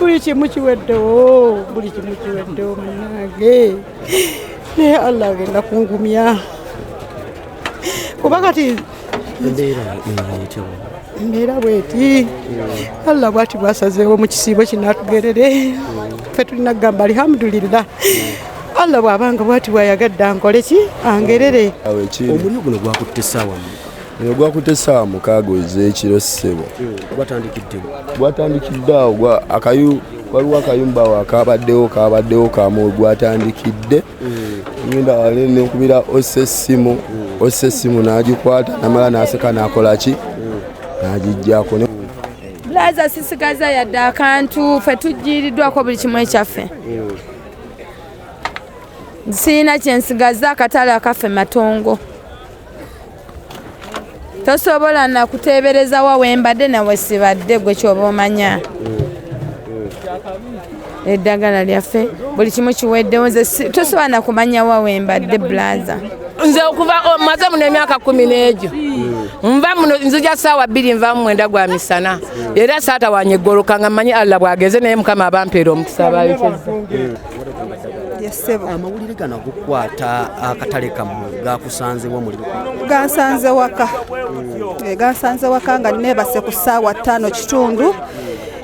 buli kimu kiweddewo munange naye Allah agenda kungumya kuba kati embeera bweti Allah bwati bwasazeewo mu kisiibo kino atugerere ffe tulina kugamba alhamdulillah Allah bw'abanga bwati bwayagadde ankole ki angerere. Omuliro guno gwakutte essaawa gwakutte essaawa 6 ez'ekiro ssebo. Gwatandikidde awo waliwo akayumba awo kabaddewo kamu gwatandikidde ngenda wale nekubira osse essimu n'agikwata namala n'aseka n'akola ki n'agijjako. Blaza sisigaza yadde akantu ffe tujjiriddwako buli kimu ekyaffe. Sina kyensigaza akatale akaffe Matongo. Tosobola na kuteebereza wa wembadde nawe sibadde gwe kyoba omanya. Eddagala lyaffe buli kimu kiweddewo nze tosobola na kumanya wa wembadde Blaza. Nze okuva maze muno emyaka 10 n'egyo. Nva muno nzija ssaawa 2 nva mu 9 gwa misana. Era saata wanyeggoloka nga mmanyi Allah bwageze naye Mukama abampeera omukisa baayokeza. Amawulire gano gukwata akatale kammwe gakusanzewo omuliro? Gansanze waka nga neebase ku ssaawa 5:15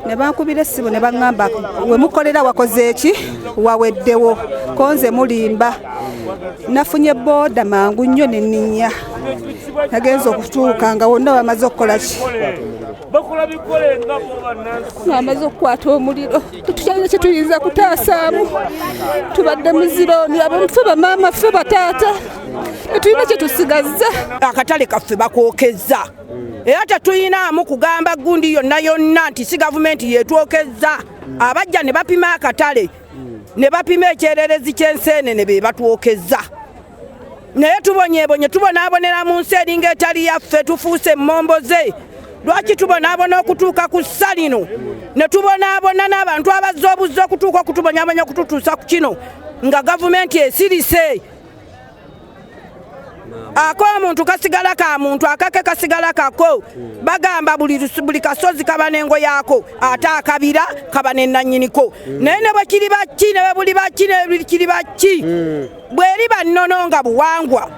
ne bankubira essimu ne baŋŋamba we mukolera wakoze eki waweddewo konze mulimba. Nafunye booda mangu nnyo ne nninnya nagenza okutuuka nga wonna bamaze okukola ki bamaze okukwata omuliro. Tukyalina kye tuyinza kutaasaamu tubadde muzirooni abamuffe bamaama ffe bataata tetulina kye tusigazza. Akatale kaffe bakwokezza era tetuyinaamu kugamba gundi yonna nti si gavumenti yetwokezza. Abajja ne bapima akatale ne bapima ekyererezi ky'enseenene be batwokezza. Naye tubonyeebonye tubonaabonera mu nsi eringa etali yaffe tufuuse emmomboze. Lwaki tubonaabona okutuuka ku ssa lino ne tubonaabona n'abantu abazze obuzze okutuuka okutubonyaabonya okututuusa ku kino nga gavumenti esirise. Ak'omuntu kasigala ka muntu akake kasigala kako. Bagamba buli kasozi kaba n'engo yaako ate akabira kaba ne nannyiniko. Naye ne bwe kiri baki ne buli baki ne kiri baki bweri bannono nga buwangwa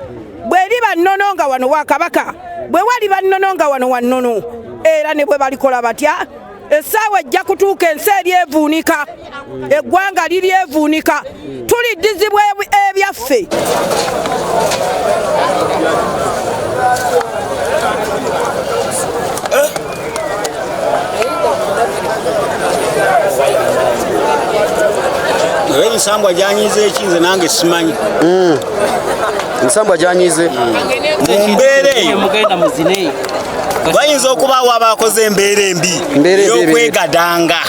bweri bannono nga wano wa Kabaka bwe wali bannono nga wano wannono era ne bwe balikola batya essaawa ejja kutuuka ensi eri evuunika eggwanga liri evuunika tuliddizibwa ebyaffe. Ensambwa gyanyize ekinze nange simanyi. Ensambwa gyanyize mumbeera eyo bayinza okubaawo abakoze embeera embi ey'okwegadanga.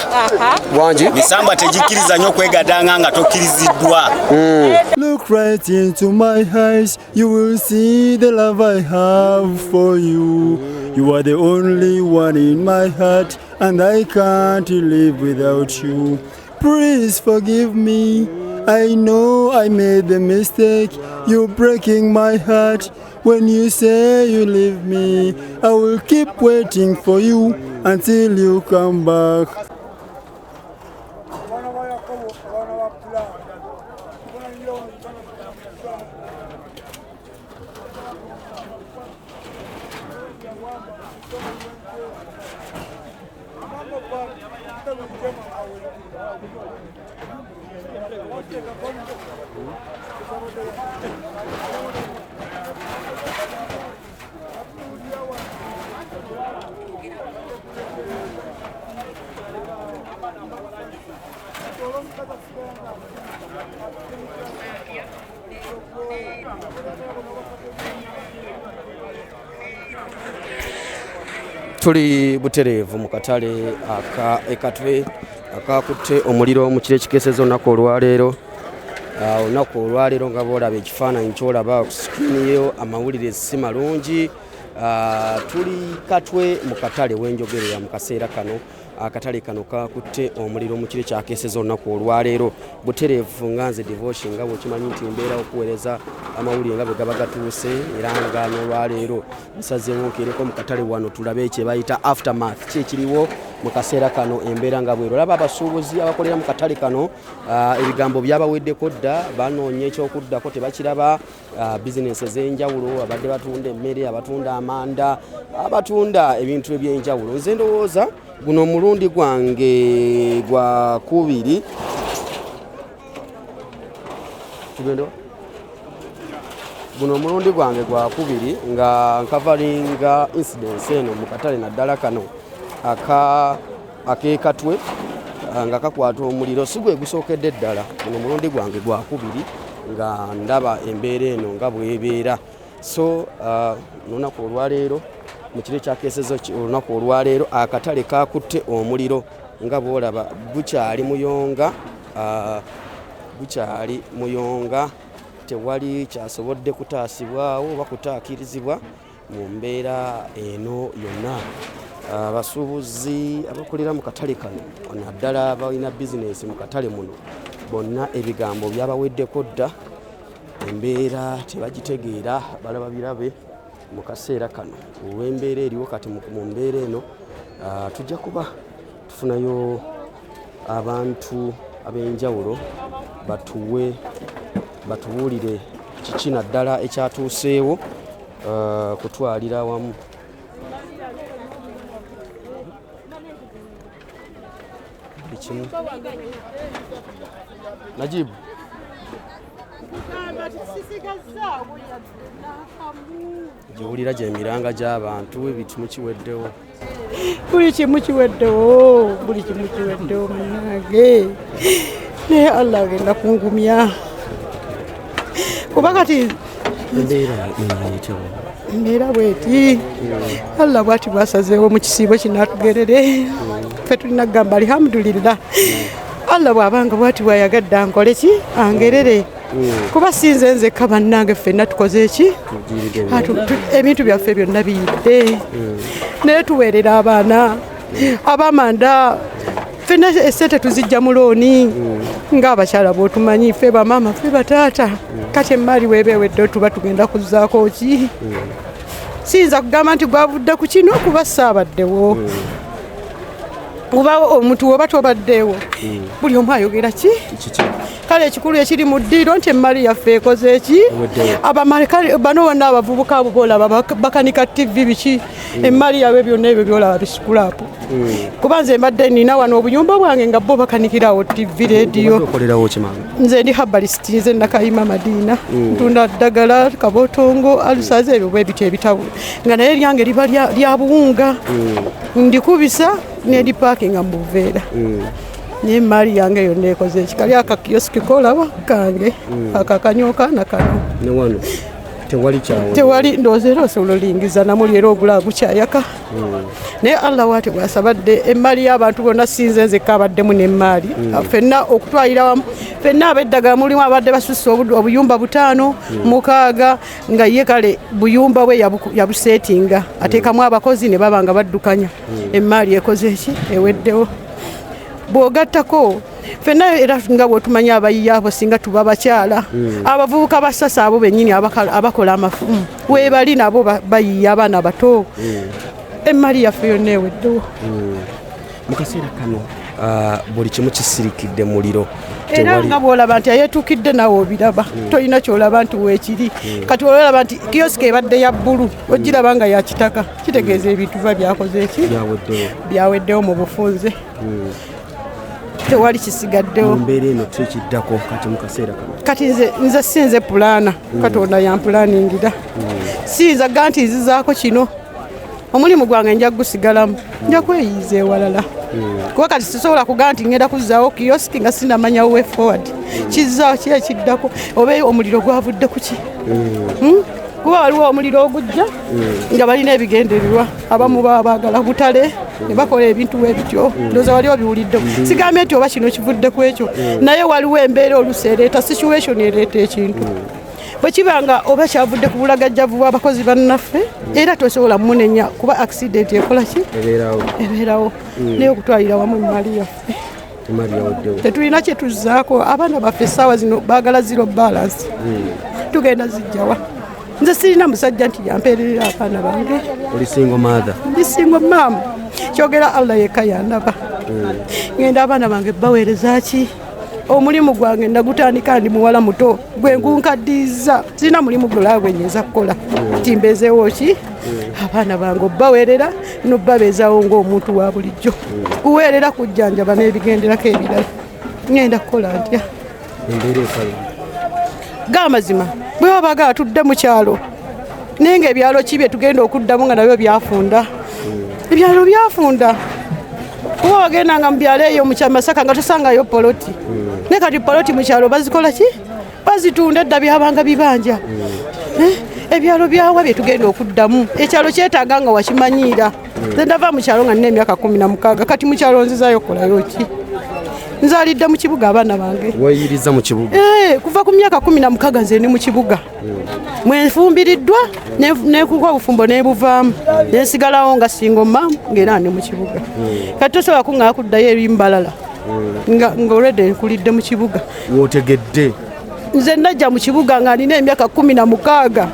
Ensambwa tegikkiriza nnyo okwegadanga nga tokkiriziddwa. Look right into my eyes, you will see the love I have for you. You are the only one in my heart and I can't live without you. Please forgive me. I know I made a mistake. You're breaking my heart when you say you leave me. I will keep waiting for you until you come back. Tuli butereevu mu katale ekatwe akakutte omuliro mu kire kikesezo olunaku olwaleero. Olunaku olwaleero nga boolaba ekifaananyi kyolaba ku sikirini yo amawulire si malungi. Tuli Katwe mu katale wenjogerera mu kaseera kano. Akatale kano kakutte omuliro mu kire kyakeeseza olunaku olwaleero. Butereevu nga nze Devotion nga bw'okimanyi nti mbeera okuweereza amawulire nga bwe gaba gatuuse era nga n'olwaleero nsazeewo nkeereko mu katale wano tulabe kye bayita aftermath ki ekiriwo mu kaseera kano embeera nga bwero. Olaba abasuubuzi abakolera mu katale kano ebigambo byabaweddeko dda, banoonya ekyokuddako tebakiraba. Bizinesi ez'enjawulo, abadde batunda emmere, abatunda amanda, abatunda ebintu eby'enjawulo. Nze ndowooza guno omulundi gwange gwa kubiri guno omulundi gwange gwa kubiri nga nkavalinga incidence eno mu katale naddala kano akeekatwe nga kakwata omuliro si gwe gusookedde ddala. Guno omulundi gwange gwa kubiri nga ndaba embeera eno nga bwebeera. So olunaku olwaleero mu kiro ekyakeesezo olunaku olwaleero akatale kakutte omuliro nga bwolaba gukyali muyonga tewali kyasobodde kutaasibwawo oba kutaakirizibwa mu mbeera eno yonna. Abasuubuzi abakolera mu katale kano naddala balina bizinesi mu katale muno bonna ebigambo byabaweddeko dda, embeera tebagitegeera, balaba birabe mu kaseera kano. Olw'embeera eriwo kati mu mbeera eno tujja kuba tufunayo abantu ab'enjawulo batubuulire kiki naddala ekyatuuseewo kutwalira wamu. Najibu gyowulira gyemiranga gy'abantu ebitu mukiweddewo, buli kimu kiweddewo munange, naye Allah agenda kungumya kuba kati embeera bweti Allah bwati bwasazeewo mu kisiibo kino atugerere. Ffe tulina kugamba alhamdulillah, Allah bw'abanga bwati bwayagadde ankole ki angerere kuba sinze nzekka bannange ffenna tukoze ki ebintu byaffe byonna biyidde, naye tuweerera abaana abamanda ffenna essente tuzijja mu looni ng'abakyala bw'otumanyi ffe bamaama ffe bataata. Kati emmali weeba ewedde tuba tugenda kuzzaako ki? Siyinza kugamba nti gwavudde ku kino kuba saabaddewo oba omuntu woba tobaddeewo, buli omu ayogera ki? Kale ekikulu ekiri mu ddiiro nti emmali yaffe ekoze eki? Bano bonna abavubuka abo boolaba bakanika TV biki, emmali yaabwe byonna ebyo byolaba bisikulapu. Kuba nze mbadde nina wano obuyumba bwange nga bo bakanikirawo TV rediyo. Nze ndi herbalist, nze Nakayima Madiina, ntunda ddagala, kabotongo, alusaze ebyo bwe bityo ebitabo nga naye lyange liba lya buwunga, ndikubisa n'edipakinga mu buveera. Naye emmali yange yonna ekoze ekikali akakiyosiki koolaba kange akakanyooka nakano tewali ndowooza era osobola olingiza namuli era ogula agukyayaka. Naye Allah waate bwasabadde emmali y'abantu bonna sinze nzekka abaddemu n'emmaali ffenna okutwalira wamu. Ffenna ab'eddagala mulimu abadde basusse obuyumba 5 6 nga ye kale buyumba bwe yabuseetinga ateekamu abakozi ne baba nga baddukanya. Emmaali ekoze eki eweddewo. Bw'ogattako ffenna era nga bw'otumanya abayiya abo singa tuba bakyala, abavubuka basasa abo bennyini abakola amafumu weebali nabo bayiya abaana bato, emmali yaffe yonna eweddewo. Mu kaseera kano buli kimu kisirikidde muliro. Era nga bw'olaba nti ayeetuukidde nawe obiraba, tolina ky'olaba nti weekiri. Kati olaba nti kiyosiki ebadde ya bbulu ogiraba nga ya kitaka, kitegeeza ebintu biba byakoze eki? Byaweddewo mu bufunze. Tewali kisigaddewo. Mbeera eno tekiddako kati mu kaseera kano. Kati nze sinze pulaana, Katonda yampulaaningira. Siyinza gga nti nzizaako kino, omulimu gwange nja gusigalamu, nja kweyiiza ewalala. Kuba kati sisobola kugaa nti ngenda kuzzaawo kiyosiki nga sinamanya way forward. Kizzaawo ki ekiddako oba omuliro gwavudde ku ki? Kuba waliwo omuliro ogujja nga balina ebigendererwa, abamu baba baagala butale ne bakola ebintu ebityo. Ndowooza wali obiwuliddewo. Sigambye nti oba kino kivudde ku ekyo, naye waliwo embeera oluusi ereeta situation ereeta ekintu. Bwe kibanga oba kyavudde ku bulagajjavu bw'abakozi bannaffe era tosobola munenya kuba accident ekola ki? Ebeerawo. Naye okutwalira wamu emmali yaffe tetulina kye tuzzaako. Abaana baffe essaawa zino baagala zero balance. Tugenda zijjawa nze sirina musajja nti yampeerera abaana bange. Oli single mother? Ndi single mom. Kyogera Allah yekka yandaba. Ngenda abaana bange baweereza ki? Omulimu gwange ndagutandika ndi muwala muto gwe ngunkaddiza. Sirina mulimu gulala gwe nnyinza kukola. Timbezeewo ki? Abaana bange obbaweerera n'obbabeezaawo ng'omuntu wa bulijjo. Kuweerera kujjanjaba n'ebigenderako ebirala. Ngenda kukola ntya? Embeera efayo. G'amazima bwe wabaga atudde mu kyalo naye ng'ebyalo ki bye tugenda okuddamu nga nabyo byafunda. Ebyalo byafunda. Kuba wagendanga mu byalo eyo mu Kyamasaka nga tosangayo poloti. Ne kati poloti mu kyalo bazikola ki? Bazitunda edda byabanga bibanja. Ebyalo byawa bye tugenda okuddamu. Ekyalo kyetaaga nga wakimanyiira. Nze ndava mu kyalo nga nina emyaka 16 kati mu kyalo nzizaayo okolayo ki? Nzalidde mu kibuga abaana bange. Wayiriza mu kibuga? Kuva ku myaka 16 nze ndi mu kibuga. Mwenfumbiriddwa nekuwa obufumbo nebuvaamu nensigalawo nga single mom ng'era ndi mu kibuga. Kati tosobola kuŋŋaala kuddayo ebimbalala nga olwedde nkulidde mu kibuga. Wootegedde? Nze najja mu kibuga nga nina emyaka 16.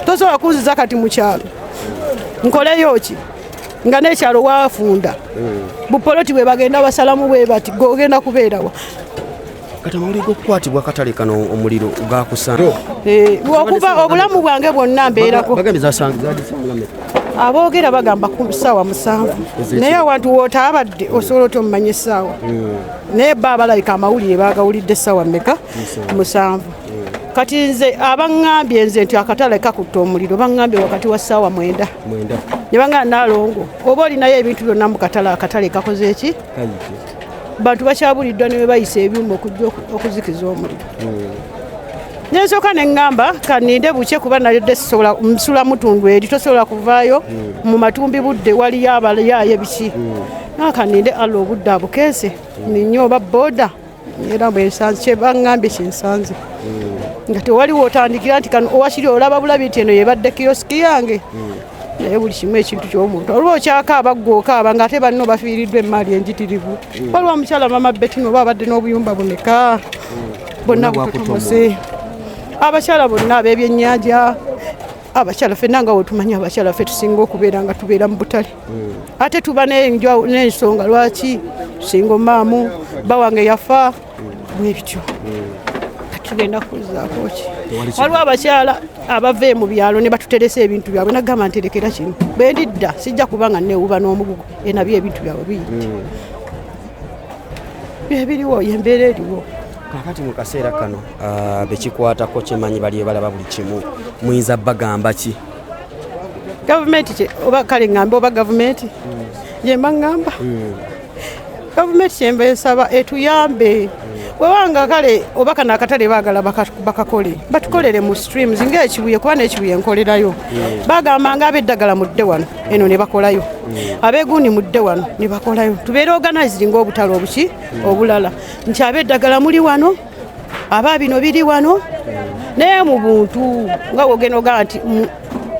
Tosobola kunziza kati mu kyalo nkoleyo ki nga n'ekyalo waafunda. Bupoloti bwe bagenda basalamu bwe bati gogenda kubeerawa. Kati amawulire g'okukwatibwa akatale kano omuliro gaakusanga? Okuva obulamu bwange bwonna mbeerako. Aboogera bagamba ku ssaawa 7 naye awantu wootaabadde osobola otomanya essaawa. Naye bba abalabika amawulire baagawulidde essaawa mmeka? 7. Kati nze abaŋŋambye nze nti akatale kakutte omuliro baŋŋambye wakati wa ssaawa 9. Ne baŋŋamba Naalongo oba olinayo ebintu byonna mu katale akatale kakoze eki? Bantu bakyabuliddwa ne bayisa ebyuma okujja okuzikiza omuliro. Nensooka ne ŋŋamba kaninde buke kuba nalidde nsula mutundu eri tosobola kuvaayo mu matumbi budde waliyo abalyaayo biki. Kaninde alla obudde abukeese ninye oba booda era bwensanze kye baŋŋambye kinsanze. Nga tewaliwo otandikira nti kano owakiri olaba bulabi nti eno yebadde kiyosiki yange. Naye buli kimu ekintu ky'omuntu olwo okyakaaba ggw'okaaba ng'ate banno bafiiriddwa emmaali enjitirivu. Waliwo omukyala mama Betino oba abadde n'obuyumba bumeka bonna bututumuse. Abakyala bonna ab'ebyennyanja abakyala ffenna nga wetumanyi abakyala ffe tusinga okubeera nga tubeera mu butale. Ate tuba n'ensonga lwaki tusinga omaamu bba wange yafa bwebityo. Tugenda kuzaako ki? Waliwo abakyala abava mu byalo ne batuteresa ebintu byabwe nagamba nterekera kino bwe ndidda sijja kuba nga neewuba n'omugugu nabyo ebintu byabwe biyite byebiriwo yembeera eriwo. Kakati mu kaseera kano bekikwatako kyemanyi bali balaba buli kimu muyinza bagamba ki? Gavumenti oba kale ŋŋambe oba gavumenti yemba ŋŋamba gavumenti kyemba esaba etuyambe. Wewanga kale oba kano akatale baagala bakakole batukolere mu streams ng'ekibuye kuba n'ekibuye nkolerayo. Bagambanga ab'eddagala mudde wano eno ne bakolayo, abeeguuni mudde wano ne bakolayo. Tubeere organized ng'obutale obuki obulala nti ab'eddagala muli wano aba bino biri wano naye mu buntu nga wogenda ogamba nti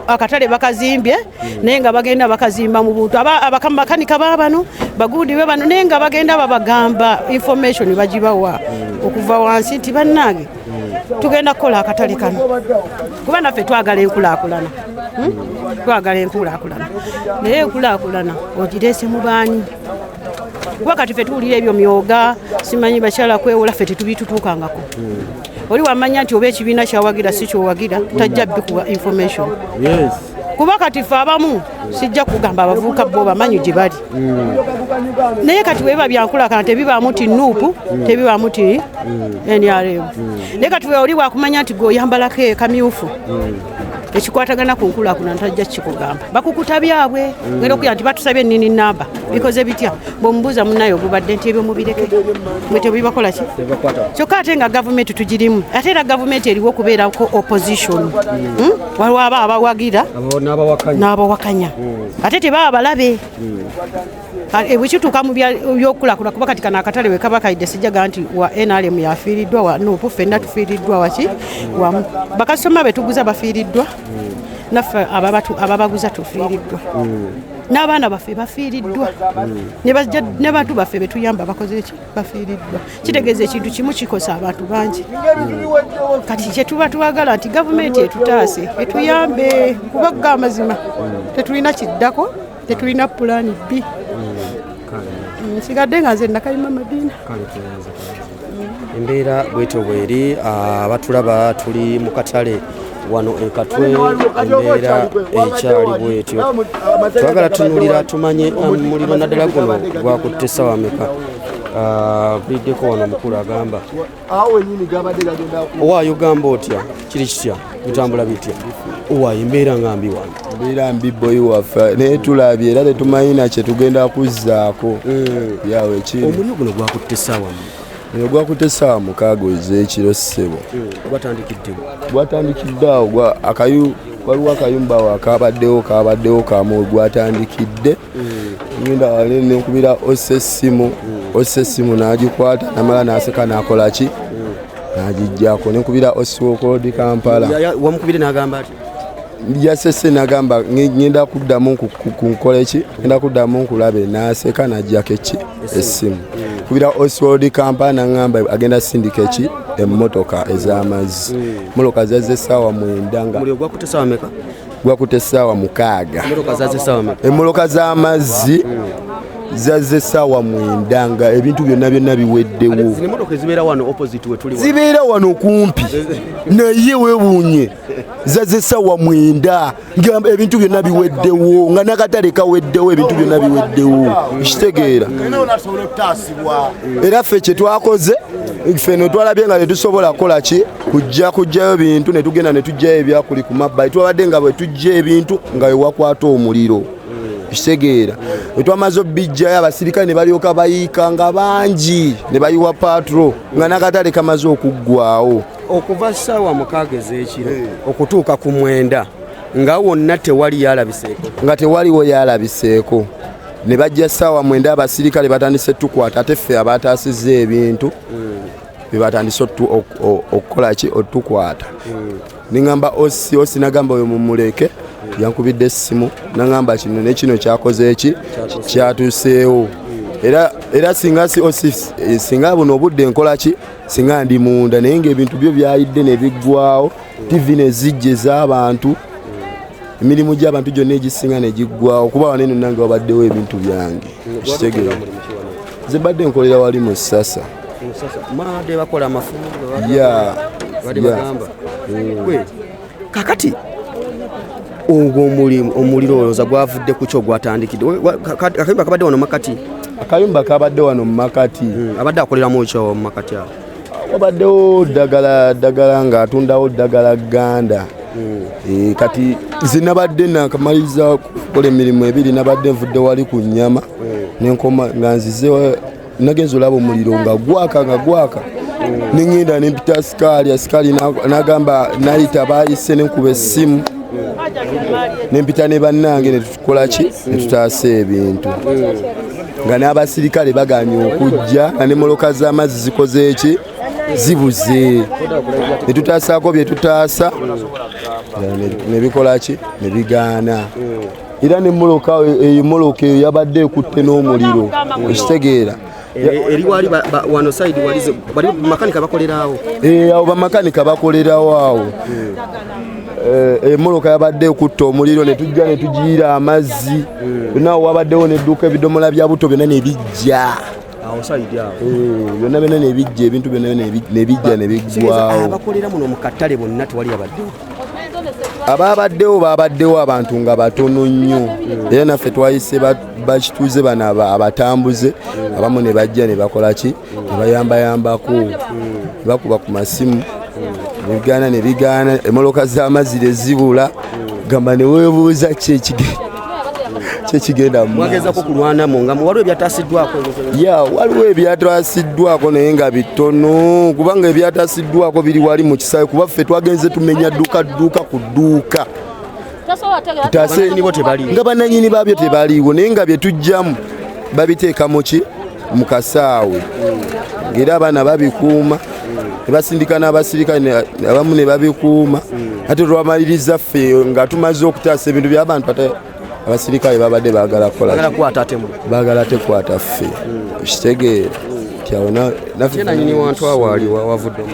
akatale bakazimbye naye nga bagenda bakazimba mu buntu abamakanika baabano bagundi be bano naye nga bagenda babagamba information bagibawa okuva wansi nti bannange tugenda kukola akatale kano kuba naffe twagala enkulaakulana. Twagala enkulaakulana naye enkulaakulana ogireese mu baani kuba kati ffe tuwulira ebyo myoga simanyi bakyala kwewola ffe tetubitutuukangako. Oli wamanya nti oba ekibiina kyawagira si kyowagira tajja bikuwa information. Kuba kati ffe abamu sijja kugamba abavubuka bo bamanyi gye bali. Naye kati weba byankulaakulana tebibaamu ti nuupu tebibaamu ti NRM. Naye kati we oli wakumanya nti gweoyambalako kamyufu ekikwatagana ku nkulaakulana tajja kikugamba bakukuta byabwe ngenda okuya nti batusabye ennini namba bikoze bitya bw'omubuuza munnayo ogubadde nti ebyo mubireke mwe tebibakola ki kyokka ate nga gavumenti tugirimu ate era gavumenti eriwo okubeerako opposition. Waliwo aba abawagira n'abawakanya ate tebaba balabe. Bwekituuka mu byokulakula kuba kati kano akatale we kaba kayidde sijjaga nti wa NRM yafiiriddwa wa nuupu ffenna tufiiriddwa waki wamu bakasitoma be tuguza bafiiriddwa naffe ababaguza tufiiriddwa. n'abaana baffe bafiiriddwa ne bantu baffe betuyamba bakoze eki bafiiriddwa kitegeeza ekintu kimu kikosa abantu bangi kati kyetuba twagala nti gavumenti etutaase etuyambe kuba ga amazima tetulina kiddako tetulina pulaani B nsigadde nga nze Nakalima Madiina. Embeera bwetyo bweri abatulaba tuli mu katale wano Katwe embeera ekyali bwetyo twagala tunulira tumanye omuliro naddala guno gwakutte ssaawa mmeka buliddeko wano omukulu agamba owaayo gamba otya kiri kitya bitambula bitya owaayo embeera ngambi wano embeera mbi boyi waffe naye tulabye era tetumanyi na kye tugenda kuzzaako yawe ekiri omuliro guno gwakutte ssaawa Eno gwakutte ssaawa 6 ez'ekiro ssebo. Gwatandikidde awo waliwo akayumba awo kabaddewo kamu gwatandikidde ngenda wale nenkubira ossa essimu n'agikwata namala n'aseka n'akola ki n'agijjako nenkubira Oswald Kampala wamukubire n'agamba ati yasese n'agamba ngenda kuddamu kunkola eki ngenda kuddamu nkulabe n'aseka n'aggyako eki essimu kubira Oswald Kampala n'agamba agenda sindika eki emmotoka ez'amazzi mmotoka zazze essaawa 9 nga mulio gwakutte ssaawa meka gwakutte essaawa 6 emmotoka zazze essaawa meka emmotoka z'amazzi zazze essaawa 9 nga ebintu byonna biweddewo zino emmotoka ezibeera wano opposite we tuli zibeera wano kumpi naye weewuunye zazze essaawa 9 nga ebintu byonna biweddewo nga n'akatale kaweddewo ebintu byonna biweddewo kitegeera era ffe kye twakoze ffe ne twalabye nga tetusobola kukola ki kujjayo bintu ne tugenda ne tujjayo ebyakuli ku mabbali twabadde nga bwe tujja ebintu nga wewakwata omuliro kitegeera etwamaze obijjayo abasirikale ne balyoka bayiika nga bangi ne bayiwa patro nga n'akatale kamaze okuggwawo okuva ssaawa 6 ez'ekiro okutuuka ku 9 nga wonna tewali yalabiseeko nga tewaliwo yalabiseeko ne bajja ssaawa 9 abasirikale batandise tukwata ate ffe abataasizza ebintu bebatandise okukola ki otukwata ningamba osi nagamba oyo mumuleke yankubidde essimu nangamba kino ne kino kyakoze eki kyatuseewo era singa buno obudde nkola ki singa ndi munda naye ng'ebintu byo byayidde ne biggwawo TV ne zijja ez'abantu emirimu gy'abantu gyonna egisinga ne giggwawo kuba waneno nange wabaddewo ebintu byange kitegeera nze badde nkolera wali mu Ssasa made bakola amafumu bagamba kakati ogwo omuliro olowooza gwavudde ku kyo gwatandikidde akayumba kabadde wano makati akayumba kabadde wano mu makati abadde akoleramu ekyo mu makati awo wabaddewo ddagala ng'atundawo ddagala ganda kati zinabadde nakamaliza kukola emirimu ebiri nabadde nvudde wali ku nnyama nenkoma nga nzize nagenza olaba omuliro nga gwaka nengenda nempita sikaali nagamba nayita bayise nenkuba essimu nempita ne bannange netukola ki netutaasa ebintu nga n'abasirikale baganye okujja nga nemoloka z'amazzi zikoze eki zibuze netutaasaako byetutaasa nebikola ki nebigaana era nemoloka eyo yabadde ekutte n'omuliro ekitegeera eri wali wano side wali makanika bakolerawo awo bamakanika bakolerawo awo emoloka yabadde ekutta omuliro ne tujja ne tugiira amazzi nawo wabaddewo nedduuka ebidomola bya buto byonna ne bijja byonna byonna ne bijja ebintu byonna ne bijja ne biggwawo abakolera muno mu katale bonna tewali abaddewo babaddewo abantu nga batono nnyo era naffe twayise bakituuze bano abatambuze abamu ne bajja ne bakola ki ne bayambayambako ne bakuba ku masimu ne bigaana emoloka z'amazzi zibula gamba ne weebuuza kyekigenda mwagezako kulwanamu nga waliwo ebyataasiddwako waliwo ebyataasiddwako naye nga bitono kubanga ebyataasiddwako biri wali mu kisaawe kuba ffe twagenze tumenya dduuka ku dduuka nga bannanyini baabyo tebaliiwo naye nga bye tujjamu babiteeka mu kasaawe ng'era abaana babikuuma ne basindika n'abasirikale abamu ne babikuuma ate lwamaliriza ffe nga tumaze okutaasa ebintu by'abantu abasirikale babadde baagala baagala tekwata ffe kitegeera kyawona nanyini wantu awo ali wavuddemu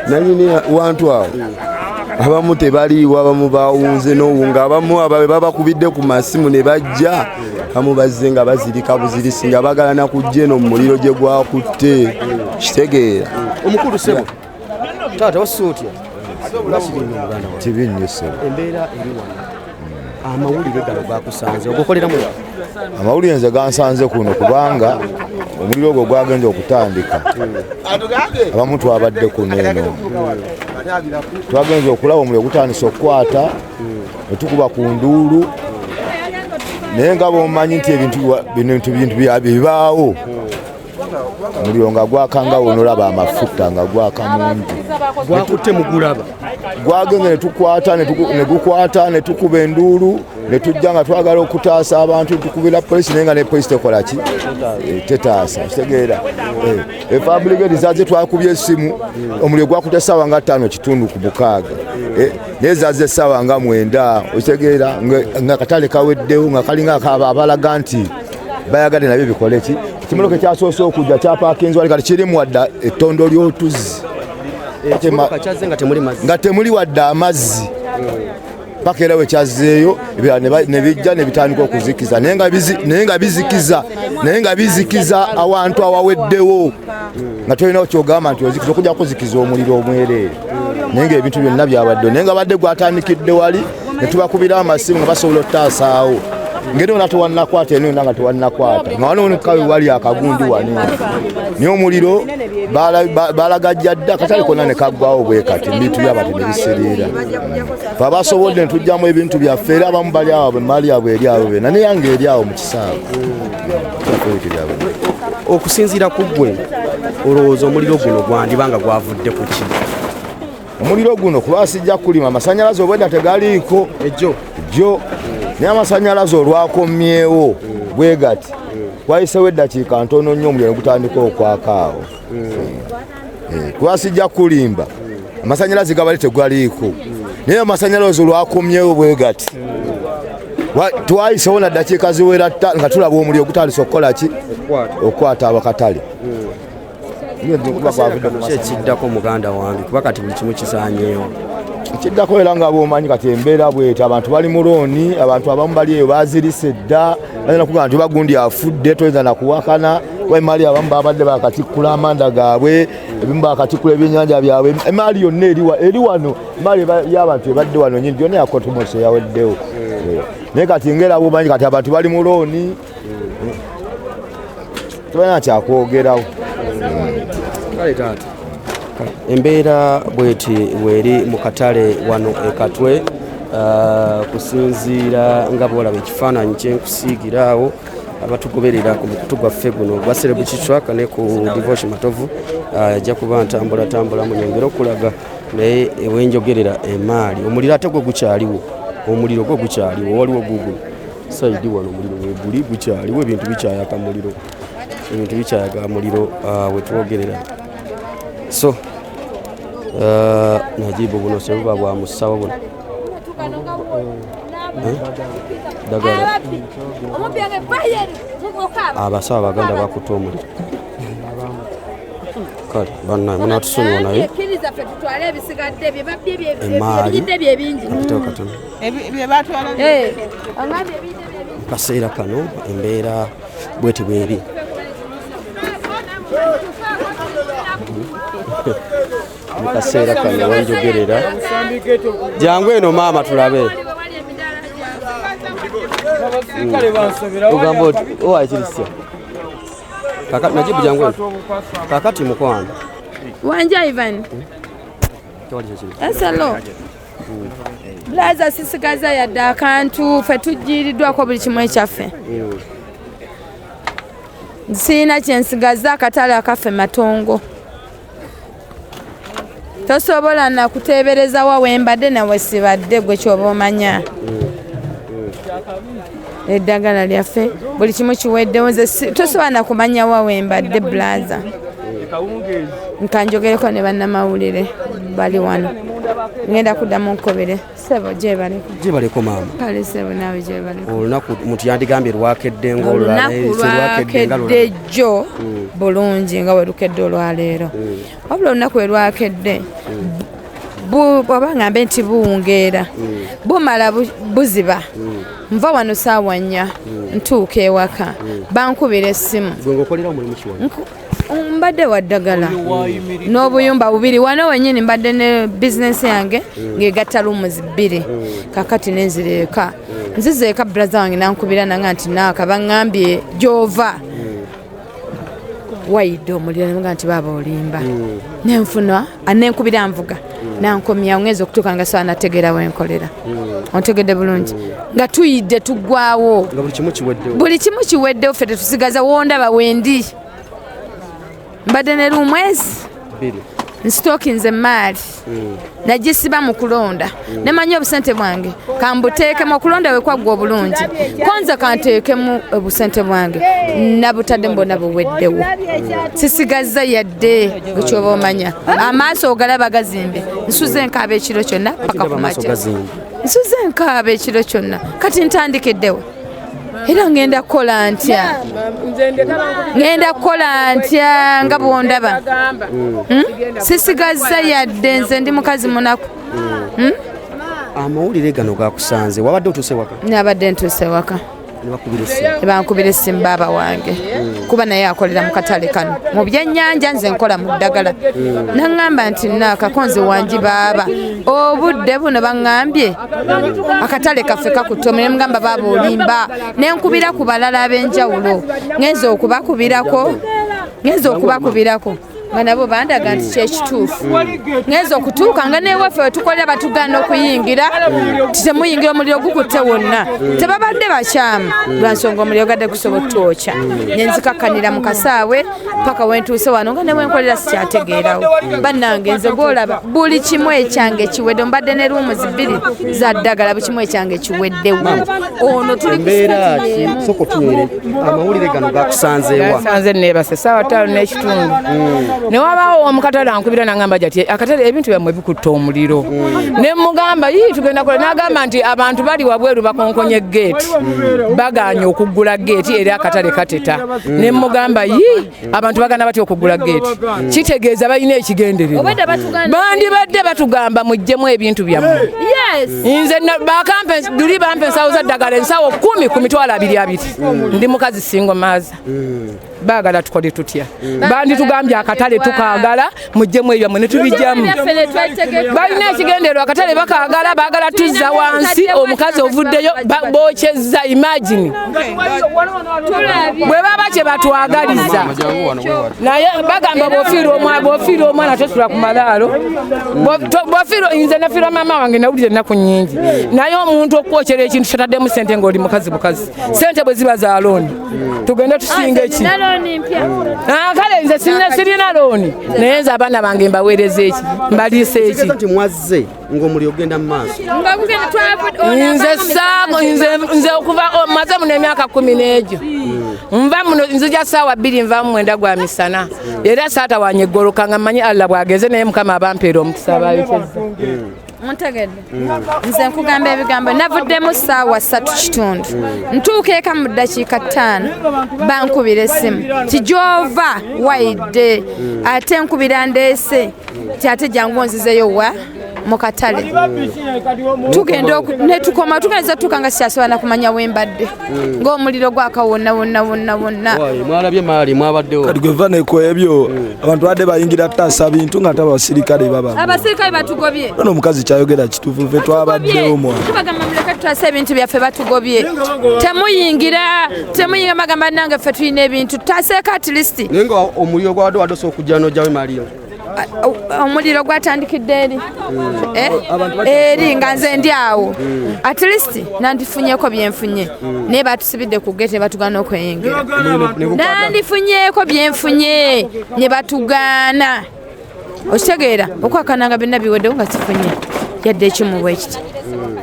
nanyini wantu awo abamu tebaliiwo abamu bawunze n'owunga abamu ababe babakubidde ku masimu ne bajja abamu bazze nga bazirika buzirisi nga bagala nakujja eno mu muliro gye gwakutte kitegeera omukulu sebo taata wasuutya tibinnyo sebo embeera eri wano amawulire gano gakusanze ogukoleramu amawulire nze gansanze kuno kubanga omuliro ogwo gwagenze okutandika abamu twabadde kuno eno twagenze okulaba omuliro gutandise okukwata netukuba ku nduulu naye nga bomanyi nti ebintu bibaawo omuliro nga gwakangawo nolaba amafuta nga gwakamungi gwakutte mugulaba gwagenze negukwata netukuba enduulu netujja nga twagala okutaasa abantu tukubira polisi naye nga ne polisi tekola ki tetaasa kitegeera efabrigade zaze twakubye essimu omuliro gwakutte essaawa nga 5 kitundu ku mukaaga naye zaze essaawa nga 9 okitegeera nga katale kaweddewo nga kalinga abalaga nti bayagadde nabyo bikole ki ekimotoka ekyasoose okujja kyapaakinzwa kati kirimu wadda ettondo ly'otuzi nga temuli wadde amazzi paka era wekyazzeeyo ne bijja ne bitandika okuzikiza naye nga bizikiza awantu awaweddewo nga tolinawo kyogamba nti ozikiza okujja kuzikiza omuliro omwereere naye nga ebintu byonna byabaddewo naye nga badde gwatandikidde wali ne tubakubira amasimu nga basobola ottaasaawo ngeri ona tewanakwata eno yonna nga tewanakwata nga wanoonekawe wali akagundi wani naye omuliro balagajja dda akatale konna ne kaggwawo bwe kati ebintu byabate ne bisiriira fe abasobodde ne tujjamu ebintu byaffe era abamu bali awo mali yabwe eri awo bena naye yange eri awo mu kisaawe okusinziira ku ggwe olowooza omuliro guno gwandibanga gwavudde ku ki omuliro guno kuba sijja kulima amasanyalaze obwedda tegaliiko jo naye amasanyalaze olwakomyewo bwe gati wayisewo eddakiika ntono nnyo omuliro negutandika okwakaawo kuba sijja kulimba amasanyalaze gabali tegaliiko naye amasanyalaze olwakomyewo bwe gati twayisewo naddakiika ziwera nga tulaba omuliro gutandise okukola ki okukwata abakatale ekiddako muganda wange kuba kati buli kimu kisaanyeewo ekiddako era nga bomanyi kati embeera bweti abantu bali mu looni abantu abamu bali eyo bazirise dda balina kuga nti bagundi afudde toyinza nakuwakana emali abamu babadde bakatikkula amanda gaabwe ebimu bakatikkula ebyenyanja byabwe emaali yonna eri wano emaali y'abantu ebadde wano nyini gyonna yakotomose yaweddewo naye kati ngera bomanyi kati abantu bali mu looni tobalina kyakwogerawo kale taata embeera bweti weeri mu katale wano ekatwe kusinziira nga bwolaba ekifaananyi kyenkusiigiraawo abatugoberera ku mukutu gwaffe guno gwa Serebu Kitwaka ne ku Divoshi Matovu ajja kuba ntambula munyongera okulaga naye ewenjogerera emaali omuliro ate gwe gukyaliwo omuliro gwe gukyaliwo waliwo gugu saidi wano omuliro weguli gukyaliwo ebintu bikyayaka muliro wetwogerera so najibu buno sebuba bwa musawo buno dagala abasawo baganda bakuta omuliro kale bannaye munatusonyiwa naye emaali mu kaseera kano embeera bweti bweri mu kaseera kano wenjogerera jangu eno maama tulabe ugamba oti owakirisya najibu jangu eno kakati mukwano wanja Ivan esalo blaza sisigaza yadde akantu fe tujjiriddwako buli kimu ekyaffe siina kyensigaza akatale akaffe Matongo tosobola nakuteebereza wa wembadde nawe sibadde gwe kyoba omanya eddagala lyaffe buli kimu kiweddewo nze tosobola nakumanya wa wembadde blaza nkanjogereko ne bannamawulire bali wano ngenda kuddamu nkobere sebo gyebaleko maama kale sebo naawe gyebaleko olunaku muntu yandigambye lwakedde ng'olwakedde jjo bulungi nga werukedde olwaleero wabula olunaku werwakedde bwaba ngambe nti buwungeera bumala buziba nva wano saawa 4 ntuuka ewaka bankubira essimu mbadde waddagala n'obuyumba 2 wano wenyini mbadde ne bizinesi yange ng'egatta rooms 2 kakati nenzireeka nzizeeka brother wange nankubira nanga nti naaka baŋŋambye gy'ova wayidde omuliro nemuga nti baaba olimba nenfuna nenkubira nvuga nankomya ngezi okutuuka nga sawa nategeera wenkolera ontegedde bulungi nga tuyidde tuggwawo buli kimu kiweddewo ffe tetusigaza wondaba wendi mbadde ne rumwezi nsitookinze maali nagisiba mu kulonda nemanyi obusente bwange kambuteekemu okulonda wekwaggwa obulungi konza kanteekemu obusente bwange nabutadde mbona buweddewo sisigaza yadde bwekyoba omanya amaaso ogalaba gazimbe nsuze nkaaba ekiro kyonna paka kumakya nsuze nkaaba ekiro kyonna kati ntandikiddewo era ngenda kukola ntya nga bwondaba sisigaza yadde nze ndi mukazi munaku amawulire gano gakusanze wabadde otuuse waka nabadde ntuuse waka nebankubira essimu baaba wange kuba naye akolera mu katale kano mu byennyanja nze nkola mu ddagala naŋŋamba nti naakakonze wangi baaba obudde buno baŋŋambye akatale kaffe kakutomera nemugamba baaba olimba nenkubira ku balala ab'enjawulo ngenza okubakubirako nga nabo bandaga nti kyekituufu ngenza okutuuka nga newaffe wetukolera batugaana okuyingira titemuyingira omuliro gukutte wonna tebabadde bakyamu lwansonga omuliro gadde gusobola otwokya nenzikakkanira mu kasaawe paka wentuuse wano nga newenkolera sikyategeerawo bannange nze gwolaba buli kimu ekyange kiwedde mbadde ne ruumu 2 za ddagala buli kimu ekyange kiweddewo ono tuli amawulire gano gakusanzeewa neebase saawa 5 n'ekitundu newabaawo omukatale ankubira nagamba jati akatale ebintu byammwe bikutta omuliro nemugamba tugenda kola nagamba nti abantu bali wabweru bakonkonye geeti baganye okuggula geeti eri akatale kateta nemugamba abantu bagana batya okuggula geeti kitegeeza balina ekigendererwa bandibadde batugamba mujjemu ebintu byammwe nze duli bampa ensawo za ddagala ensawo 10 ku mitwalo 2 ndi mukazi singo maaza baagala tukole tutya banditugambye akatale tukaagala mujjemu ebyammwe netubijjamu balina ekigendererwa akatale bakaagala baagala tuzza wansi omukazi ovuddeyo bokyezza imagine bwe baba kye batwagaliza naye bagamba bw'ofiirwa omwana tosula ku malaalo nze nafiirwa maama wange nawulira ennaku nnyingi naye omuntu okwokyera ekintu kyataddemu sente ng'oli mukazi bukazi sente bwe ziba za looni tugende tusinga eki kale nze sirina looni naye nze abaana bange mbaweereza eki mbaliisa eki mwazze ng'omuliro ogenda mu maaso nze okuva maze muno emyaka 10 nva muno nzija saawa 2 nva mu mwenda gwa misana era saata wanyeggoloka nga mmanyi Allah bwageze naye mukama abampeera omukisa abaayokeza muntegedde nze nkugamba ebigambo navuddemu saawa 3:30 ntuuka eka mu ddakiika 5 bankubira essimu tijova wayidde ate nkubira ndeese ate jangu nzizeyo wa mu katale tugenda netukoma tugenza tuka nga sikyasobola kumanya wembadde ng'omuliro gwaka wonna mwalabye maali mwabaddewo kati gweva nekwebyo abantu badde bayingira ttasa bintu nga abasirikale batugobye ono omukazi kyayogera kituufu ffe twabaddewo mwana tubagamba muleke tutwase ebintu byaffe batugobye temuyingira bagamba nange ffe tulina ebintu tutaseeko at least naye nga omuliro gwawadde waddose okujja n'ojjawo maliro omuliro gwatandikidde eri nga nze ndi awo at least nandifunyeeko byenfunye naye batusibidde ku gete ne batugaana okweyingira nandifunyeeko byenfunye ne batugaana okitegeera okwakananga byonna biweddewo nga kifunye yadde ekimu bwe kiti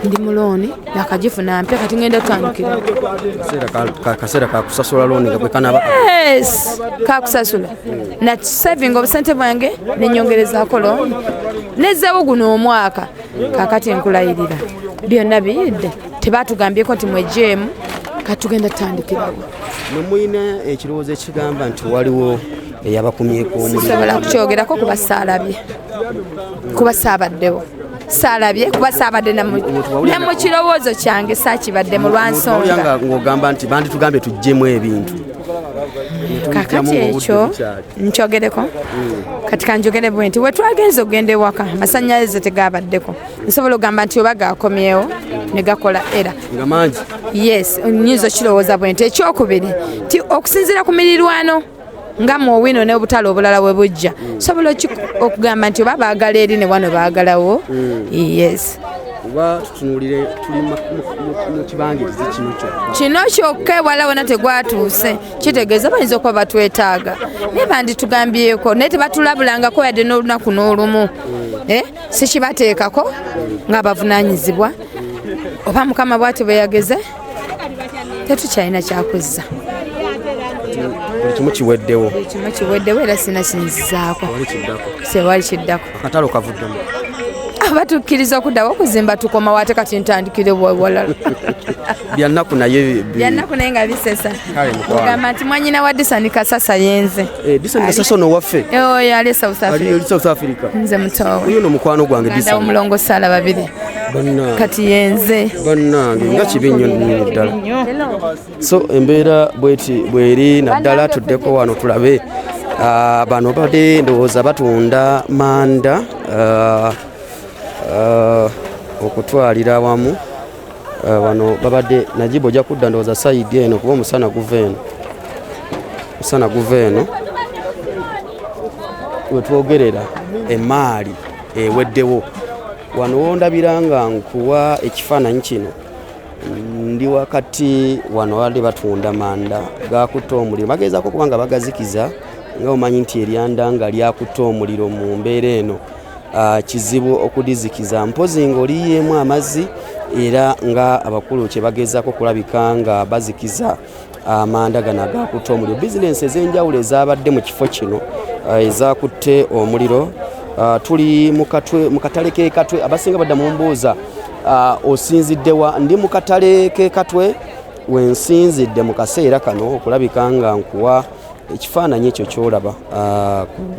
ndi mulooni nakagifuna mpya kati ngenda tutandikira kaseera kakusasula looni nga bwekanaba yes kakusasula na saving obusente bwange nenyongerezaako looni nezeewo guno omwaka kakati enkulayirira byonna biyidde tebatugambyeko nti mwejjeemu katugenda tutandikirawo nemuyina ekirowoozo ekigamba nti waliwo eyabakumyeko omuliro sisobola kukyogerako kuba saalabye kuba saabaddewo saalabye kuba saabadde ne mu kirowoozo kyange saakibadde mu lwansonga ng'ogamba nti bandi tugambye tuggyemu ebintu kakati ekyo nkyogereko kati kanjogere bwe nti wetwagenza okugenda ewaka amasannyalaze tegabaddeko nsobola okugamba nti oba gakomyewo ne gakola era nga mangi yes nyinza okirowooza bwe nti ekyokubiri ti okusinziira ku mirirwano nga muowino n'obutale obulala we bujja sobola okugamba nti oba baagala eri ne wano baagalawo yes oba tutunulire tuli mu kibangirizi kino kyokka ewala wona tegwatuuse kitegeeza bayinza okuba batwetaaga naye bandi tugambyeko naye tebatulabulangako yadde n'olunaku n'olumu sikibateekako ng'abavunaanyizibwa oba mukama bwati bwe yageze tetukyalina kyakozza buli kimu kiweddewo era sina kinzizaako sewali kiddako akatalo kavuddemu batukkiriza okuddawo okuzimba tukoma wate kati ntandikire walala byannaku naye nga bisesa ogamba nti mwanyina wa disani kasasa yenze disani kasasa ono waffe oyo ali South Africa nze mutoowe oyo nomukwano gwange disani omulongo sala babiri kati yenze bannange nga kibi nnyo ddala so embeera bweri naddala tuddeko wano tulabe bano badde ndowooza batunda manda okutwalira awamu wano babadde Najibu ojja kudda ndowooza sayidi eno kuba omusana guva eno wetwogerera emaali eweddewo wano wondabira nga nkuwa ekifaananyi kino ndi wakati wano wadde batunda manda gakutta omuliro bagezaako kuba nga bagazikiza nga omanyi nti eryanda nga lyakutta omuliro mu mbeera eno kizibu okudizikiza mpozi ng'oliyeemu amazzi era nga abakulu kye bagezaako kulabika nga bazikiza amanda gano agakutta omuliro bizinensi ez'enjawulo ezabadde mu kifo kino ezakutte omuliro tuli mu katale k'ekatwe abasinga badda mu mbuuza osinziddewa ndi mu katale k'ekatwe wensinzidde mu kaseera kano okulabika nga nkuwa ekifaananyi ekyo kyolaba ku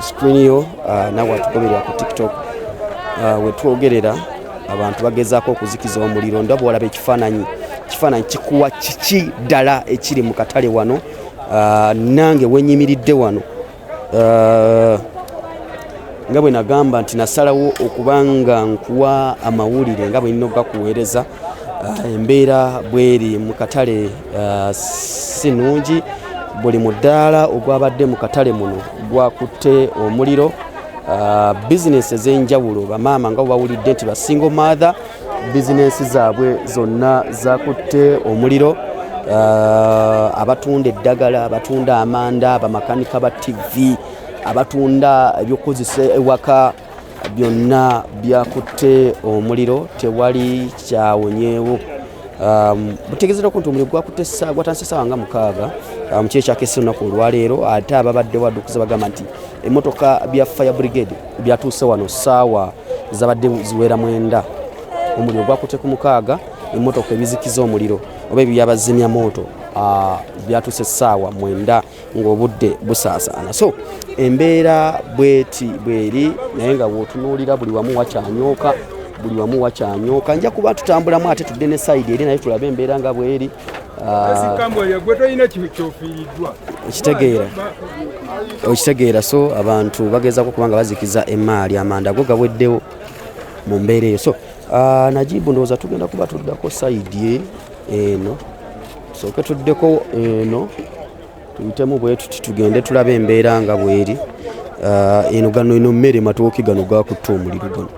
screen yo nawe watugoberera ku TikTok wetwogerera abantu bagezaako okuzikiza omuliro ndaba olaba ekifaananyi kikuwa kiki ddala ekiri mu katale wano nange wenyimiridde wano nga bwe nagamba nti nasalawo okubanga nkuwa amawulire nga bwe nina okugakuweereza embeera bweri mu katale si nnungi buli mudaala ogwabadde mu katale muno gwakutte omuliro bizinesi ez'enjawulo bamaama nga bwebawulidde nti basingle mother bizinesi zaabwe zonna zakutte omuliro abatunda eddagala abatunda amanda abamakanika ba TV abatunda ebyokukozesa ewaka byonna byakutte omuliro tewali kyawonyeewo butegeezerako nti omuliro gwatandise ssaawa nga 6 mu kiro kyakese olunaku olwaleero ate ababadde waddukuza bagamba nti emmotoka bya fire brigade byatuuse wano ssaawa zabadde ziwera 9 omuliro gwakutte ku 6 emmotoka ebizikiza omuliro oba ebyabazimya moto byatuuse ssaawa 9 ng'obudde busaasaana so embeera bweri naye nga bw'otunuulira buli wamu wakyanyooka nja kuba tutambulamu ate tudde ne sayidi eri naye tulabe embeera nga bweri okitegeera so abantu bagezaako kubanga bazikiza emaali amanda go gaweddewo mu mbeera eyo so Najibu ndowooza tugenda kuba tuddako sayidi eno sooke tuddeko eno tuyitemu bwe tuti tugende tulabe embeera nga bweri eno mmere matooke gano gakutta omuliro gano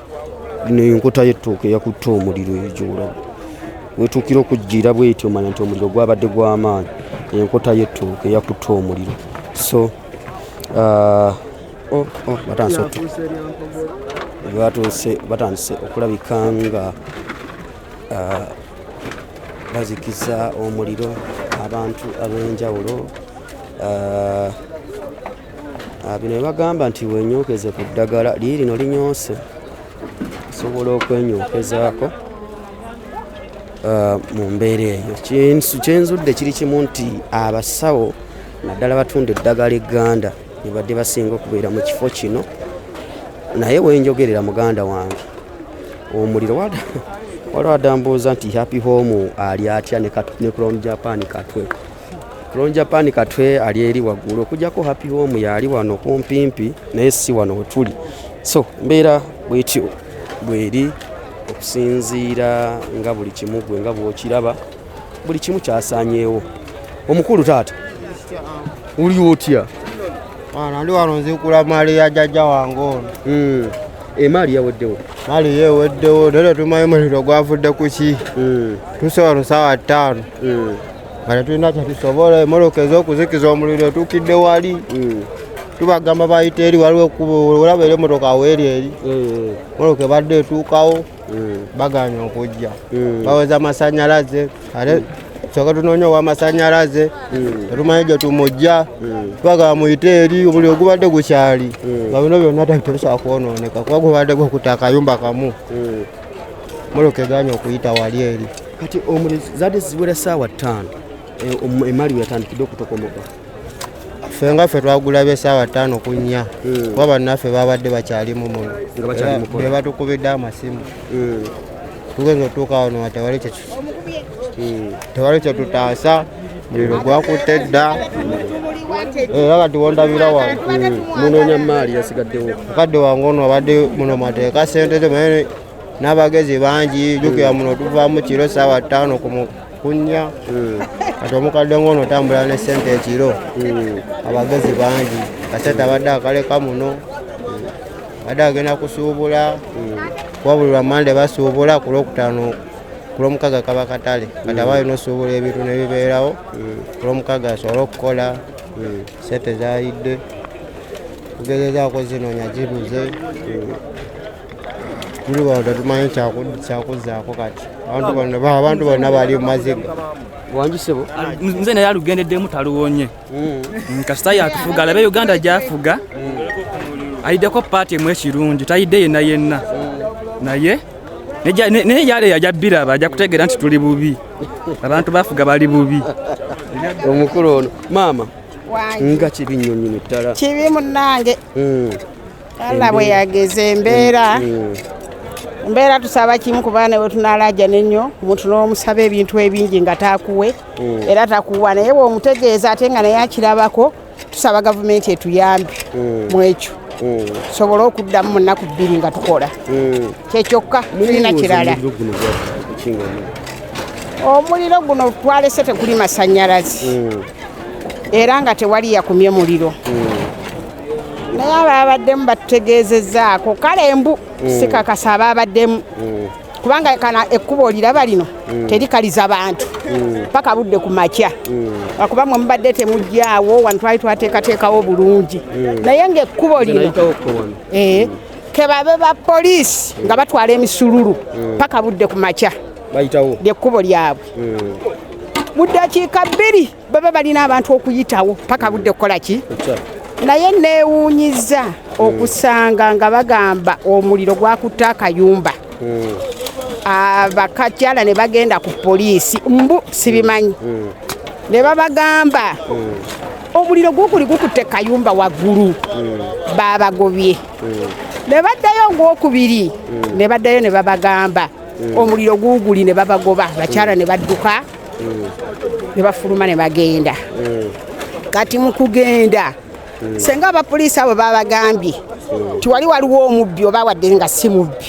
ino enkota y'ettooke yakutta omuliro egyolaba wetuukira okujjira bwetyo omanya nti omuliro gwabadde gw'amaanyi enkota y'ettooke yakutta omuliro so batandise okulabika nga bazikiza omuliro abantu ab'enjawulo. Bino bagamba nti wenyokeze ku ddagala liirino linyoose osobola okwenyokezaako mu mbeera eyo. Kyenzudde kiri kimu nti abasawo naddala batunda eddagala egganda ne badde basinga okubeera mu kifo kino, naye wenjogerera muganda wange omuliro waliwo adambuuza nti Happy Home ali atya ne Chrome Japan Katwe. Chrome Japan Katwe ali eri waggulu, okujjako Happy Home yali wano kumpimpi naye si wano wetuli. So mbeera bwetyo bweri okusinziira nga buli kimu gwe nga bw'okiraba, buli kimu kyasaanyeewo. Omukulu taata oli otya? Ndi wano nzikula mali ya jjajja wange ono. Emaali yaweddewo? Mali yeweddewo naye tumanyi muliro gwavudde ku ki. Tuse wano ssaawa 5 nga tetulina kyetusobola. Emmotoka ez'okuzikiza omuliro etuukidde wali. Tubagamba bayita eri waliwo ekkubo, olaba eri emmotoka weeri eri. Emmotoka ebadde etuukawo baganya okujja. Baweza amasannyalaze ate soka tunoonya ow'amasannyalaze tetumanyi gye tumujja. Tubagamba muyite eri omuliro gubadde gukyali nga bino byonna tebisobola kwonooneka kuba gubadde gw'okutta akayumba kamu. Emmotoka eganya okuyita wali eri. Kati omuliro zadde ziwera ssaawa 5 emaali yatandikidde okutokomoka. Ffe nga ffe twagulabye ssaawa 5 ku 4 kuba bannaffe babadde bakyalimu muno be batukubidde amasimu. Tugenza otuuka wano tewali kyetutaasa, muliro gwakutte dda era kati wondabira wano munoonya maali yasigaddewo. mukadde wange ono abadde muno mateeka ssente ze naye n'abagezi bangi. Jjukira muno tuvaamu kiro ssaawa 5 ku 4 kati omukadde ng'ono otambula ne ssente ekiro. Abagezi bangi kasente abadde akaleka muno, abadde agenda kusuubula kuba buli lwamande basuubula ku Lwokutaano ku Lwomukaga kaba katale kati aba alina osuubula ebintu ne bibeerawo ku Lwomukaga asobole okukola. Ssente zayidde tugezezaako zinoonya zibuze. Tuli wano tetumanyi kyakuzzaako kati abantu bonna bali mu maziga. Wanjisebo nze naye alugendeddemu taluwonye. Kasita yatufuga alabe Uganda gy'afuga ayiddeko paati emu ekirungi tayidde yenna naye yale yajja biraba ajja kutegeera nti tuli bubi, abantu bafuga bali bubi. Omukulu ono maama nga kibi nnyo nnyini ddala. Kibi munnange alla bwe yageze embeera tusaba kimu ku baana bwe tunaalajjana ennyo omuntu n'omusaba ebintu ebingi nga taakuwe era takuwa, naye bw'omutegeeza ate nga naye akirabako tusaba gavumenti etuyambe mu ekyo sobola okuddamu mu nnaku 2 nga tukola kyekyokka tulina kirala. Omuliro guno twalese tekuli masannyalaze era nga tewali yakumye muliro naye ababaddemu batutegeezezzaako kale embu sikakasa ababaddemu kubanga kana ekkubo oliraba lino terikaliza bantu paka budde ku makya akuba mwe mubadde temujjaawo wano twali twateekateekawo bulungi naye ng'ekkubo lino kebabe ba poliisi nga batwala emisululu paka budde ku makya lyekkubo lyabwe buddakiika 2 baba balina abantu okuyitawo paka budde kukola ki. Naye neewuunyiza okusanga nga bagamba omuliro gwakutta akayumba. Abakakyala ne bagenda ku poliisi mbu sibimanyi ne babagamba omuliro gukuli gukutte kayumba waggulu babagobye. Ne baddayo ng'okubiri ne baddayo ne babagamba omuliro guguli ne babagoba, bakyala ne badduka ne bafuluma ne bagenda. Kati mu kugenda senga abapoliisi abo babagambye tiwali waliwo omubbi oba wadde nga si mubbi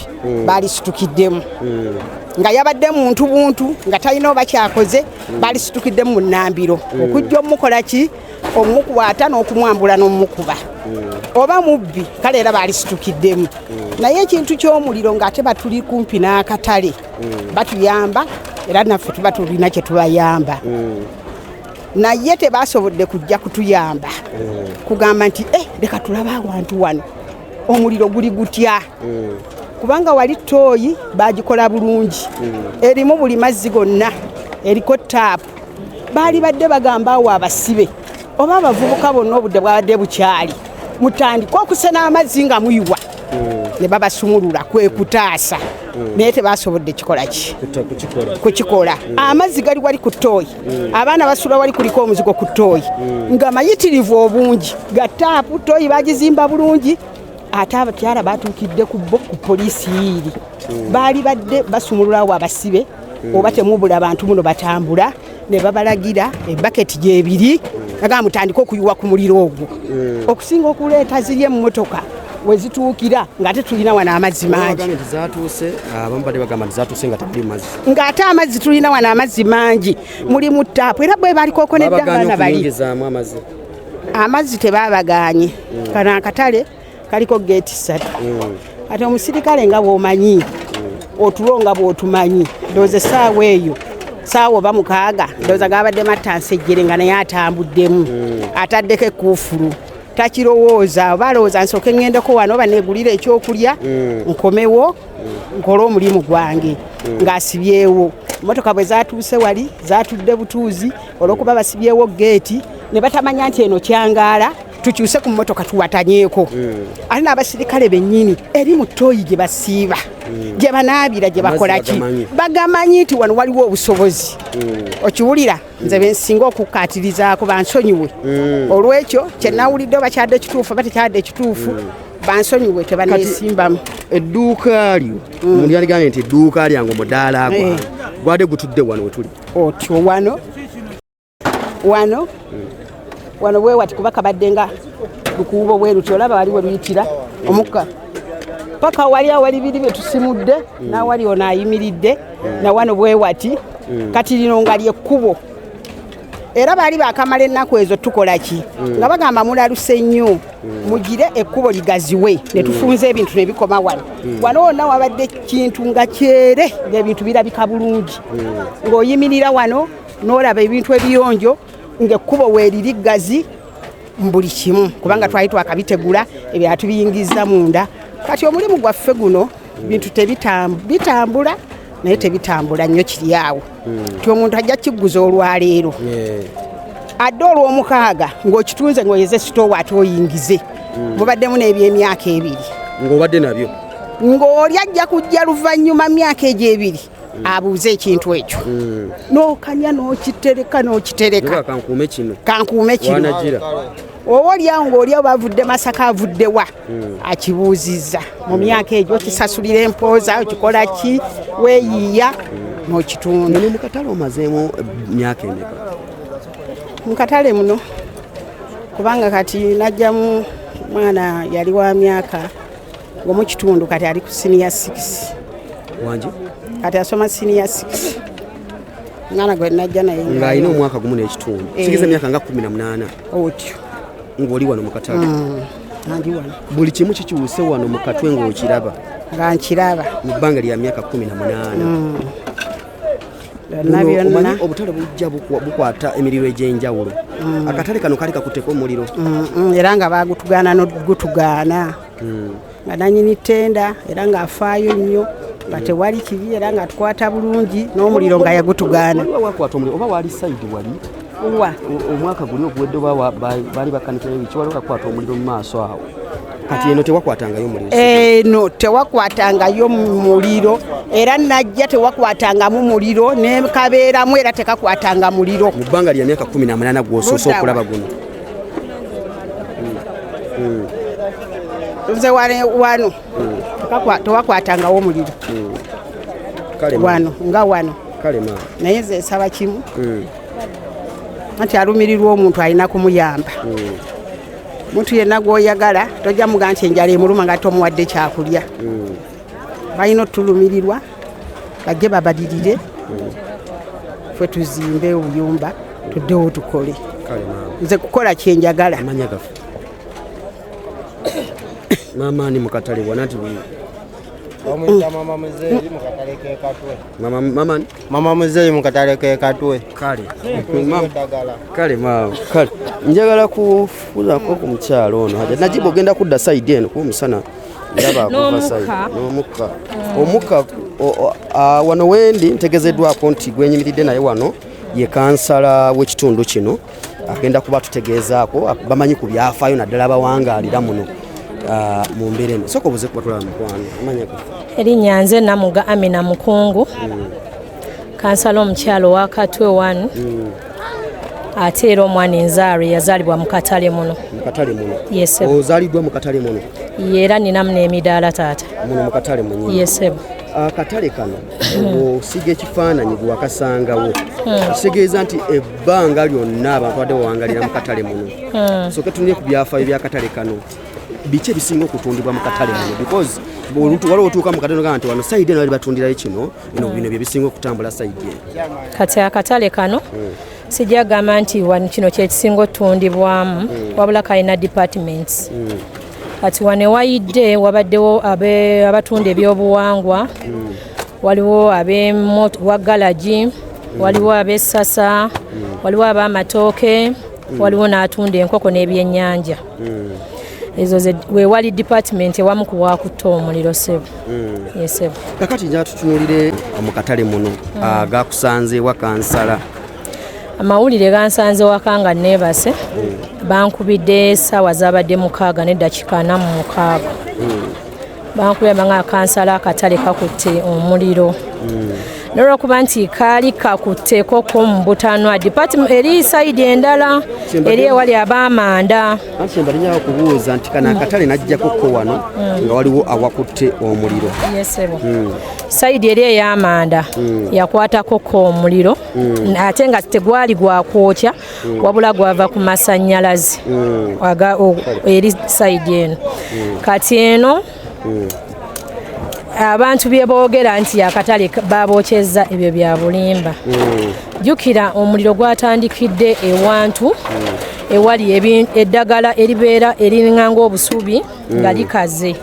baalisitukiddemu nga yabadde muntu buntu nga talina oba kyakoze baalisitukiddemu mu nnambiro okujja omukola ki omukwata n'okumwambula n'omukuba oba mubbi kale era baalisitukiddemu. Naye ekintu ky'omuliro ng'ate batuli kumpi n'akatale batuyamba era naffe tuba tulina kye tubayamba naye tebasobodde kujja kutuyamba kugamba nti leka tulaba abantu wano omuliro guli gutya kubanga wali tooyi bagikola bulungi erimu buli mazzi gonna eriko taapu baali badde bagamba awo abasibe oba abavubuka bonna obudde bwabadde bukyali mutandika okusena amazzi nga muyiwa ne babasumulula kwe kutaasa naye tebasobodde kukikola amazzi gali wali ku ttooyi abaana basula wali kuliko omuzigo ku ttooyi nga mayitirivu obungi ga taapu ttooyi bagizimba bulungi ate abakyala batuukidde ku poliisi yiiri baali badde basumululawo abasibe oba temubula abantu muno batambula ne babalagira ebaketi gyebiri naga mutandika okuyiwa ku muliro ogwo okusinga okuleeta ziri emmotoka wezituukira ng'ate tulina wano amazzi mangi ng'ate amazzi tulina wano amazzi mangi mulimu taapu era bwe balikoko neddabaana bali amazzi tebaabaganye kano akatale kaliko geeti 3 ate omusirikale nga bw'omanyi otulo nga bw'otumanyi ndowooza essaawa eyo saawa oba 6 ndowooza gabadde mattansejjere nga naye atambuddemu ataddeko ekkuufulu takirowooza oba alowooza nsooke ŋŋendeko wano oba neegulira ekyokulya nkomewo nkole omulimu gwange ng'asibyewo emmotoka bwe zaatuuse wali zaatudde butuuzi olw'okuba basibyewo geeti ne batamanya nti eno kyangaala tukyuse ku mmotoka tuwatanyeeko ate n'abasirikale bennyini eri mu ttooyi gye basiiba gye banaabira gye bakola ki bagamanyi nti wano waliwo obusobozi okiwulira nze bensinga okukkaatirizaako bansonyiwe olw'ekyo kyenawulidde bakyadde ekituufu oba tekyadde ekituufu bansonyiwe tebaneesimbamu edduuka lyo omuntu yaligambye nti edduuka lyange omudaala gwadde gutudde wano wetuli otyo wano bwe wati kuba kabadde nga lukuubo bwe luti olaba wali we luyitira omukka paka wali awali biri bye tusimudde nawali ono ayimiridde na wano bwe wati kati lino nga lyekkubo era baali bakamala ennaku ezo tukola ki nga bagamba mulaluse nnyo mugire ekkubo ligaziwe ne tufunza ebintu ne bikoma wano wonna wabadde kintu nga kyere ng'ebintu birabika bulungi ng'oyimirira wano n'olaba ebintu ebiyonjo ng'ekkubo weeriri ggazi mbuli kimu kubanga twali twakabitegula ebirala tubiyingiza munda kati omulimu gwaffe guno bintu bitambula naye tebitambula nnyo kiri awo ti omuntu ajja kiguza olwaleero adde olw'omukaaga ng'okitunze ng'oyeze sitoowa ate oyingize mubaddemu n'ebyemyaka 2 ng'obadde nabyo ng'oli ajja kujja luvannyuma myaka egyo 2 abuuze ekintu ekyo n'okanya n'okitereka kankuume kino oba oliawo ng'oliawo bavudde Masaka avuddewa akibuuzizza mu myaka egyo kisasulira empooza okikola ki weeyiiya n'okitunda mu katale omazeemu myaka emeka mu katale muno kubanga kati najjamu mwana yali wa myaka ng'omu kitundu kati ali ku senior 6 wangi kati asoma senior 6 ngana gwe najja naye ng'alina omwaka gumu n'ekitundu kigeza myaka nga 18 otyo ng'oli wano mu katale buli kimu kikiwuse wano mu katwe ng'okiraba nga nkiraba mu bbanga lya myaka 18 obutale bujja bukwata emiriro egy'enjawulo akatale kano kali kakutteko omuliro era nga bagutugaana n'ogutugaana nga nanyini ttenda era ng'afaayo nnyo nga tewali kibi era nga tukwata bulungi n'omuliro nga yagutugaana oba wali sayidi wali omwaka guli oguwedde baali bakanikirayo biki waliwo kakwata omuliro mu maaso awo kati eno tewakwatangayo muliro eno tewakwatangayo muliro era najja tewakwatangamu muliro nekabeeramu era tekakwatanga muliro mu bbanga lya myaka 18 gw'osoosa okulaba guno nze wano tewakwatangawo muliro wano naye nze nsaba kimu nti alumirirwa omuntu alina kumuyamba muntu yenna gw'oyagala tojja muga nti enjala emuluma nga tomuwadde kyakulya balina otulumirirwa bajje babalirire ffe tuzimbe obuyumba tuddewo tukole nze kukola kyenjagala maamaani mu katale wanati mama muzeeyi mu katale ke katwe kale maawe njagala kufuuzako ku mukyalo ono najiba ogenda kudda sayidi eno kuba omusana n'omukka omukka wano wendi ntegezeddwako nti gwenyimiridde naye wano ye kansala w'ekitundu kino agenda kuba tutegeezaako bamanyi ku byafaayo naddala abawangaalira muno mu mbeera eno soka obuze kubatula mukwano amanyako erinnya nze Namuga Amina Mukungu kansala omukyalo wa Katwe 1 ate era omwana enzaarwe yazaalibwa mu katale muno. Yes. Ozaalibwa mu katale muno? Era ninamu n'emidaala taata. Muno mu katale muno? Yes. Akatale kano osiga ekifaananyi gwe wakasangawo kitegeeza nti ebbanga lyonna abantu badde bawangalira mu katale muno. Soke tunye ku byafaayo by'akatale kano biki ebisinga okutundibwa mu katale muno because waliwo otuuka mu katale nogaa nti wano sayidi eno bali batundirayo kino bino bye bisinga okutambula sayidi eno. Kati akatale kano sijja gamba nti wano kino kyekisinga otundibwamu wabula kalina departments. Kati wane wayidde wabaddewo abatunda ebyobuwangwa waliwo wa galagi waliwo ab'essasa waliwo ab'amatooke waliwo n'atunda enkoko n'ebyennyanja. Ezo wewali department ewamu ku wakutta omuliro sebo. Yes. Kakati njala tutunulire mu katale muno gakusanze wa kansala. Amawulire gansanze wakanga neebase bankubidde essaawa zabadde 6 n'eddakiika 46. Bankubye banga kansala akatale kakutte omuliro. N'olwokuba nti kaali kakutteko ko mu butanwa department eri sayidi endala eri ewali ab'amanda. Anti mbalinyawo kubuuza nti kana akatale najjako ko wano nga waliwo awakutte omuliro. Yes. Sayidi eri ey'amanda yakwatako ko omuliro ate nga tegwali gwakwokya wabula gwava ku masannyalaze eri sayidi eno. Kati eno abantu bye boogera nti akatale babokyezza ebyo bya bulimba. Jjukira omuliro gwatandikidde ewantu ewali eddagala eribeera eriringanga obusubi nga likaze.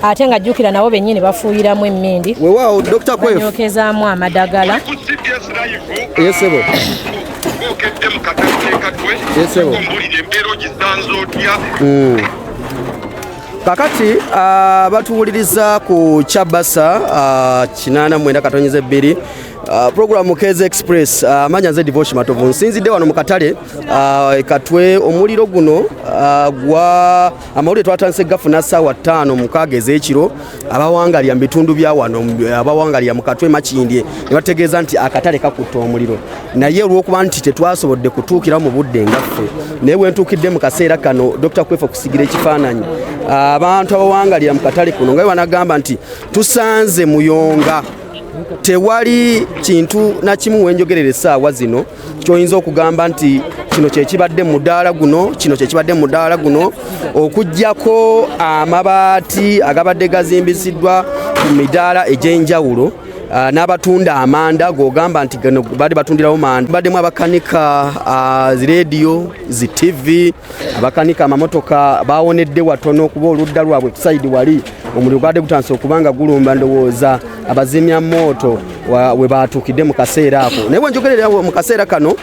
Ate nga jjukira nabo bennyini bafuuyiramu emmindi weewaawo Dr. Kwef banyokezaamu amadagala. Yesebo kakati batuwuliriza ku Chabasa 89.2 Programu Keze Express Manyanze Devotion Matovu nsinzidde wano mu katale Katwe omuliro guno gwa amawulire twatandise gafuna ssaawa 5 mu kageze ekiro abawangalya mu bitundu bya wano abawangalya mu Katwe Makindye ne bategeeza nti akatale kakutta omuliro naye olw'okuba nti tetwasobodde kutuukira mu budde ngaffe naye bwentuukidde mu kaseera kano Dr. Kwef okusigira ekifaananyi abantu abawangalya mu katale kuno nga banagamba nti tusanze muyonga tewali kintu na kimu wenjogerera essaawa zino kyoyinza okugamba nti kino kyekibadde mu ddaala guno kino kyekibadde mu ddaala guno okuggyako amabaati agabadde gazimbisiddwa ku midaala egy'enjawulo n'abatunda amanda gogamba nti gano bali batundirawo manda baddemu abakanika zi radio zi TV abakanika amamotoka bawonedde watono kuba oludda lwabwe side wali omuliro gwadde gutandise okubanga gulumba ndowooza abazimya moto we batuukidde mu kaseera ako naye bwenjogerera mu kaseera kano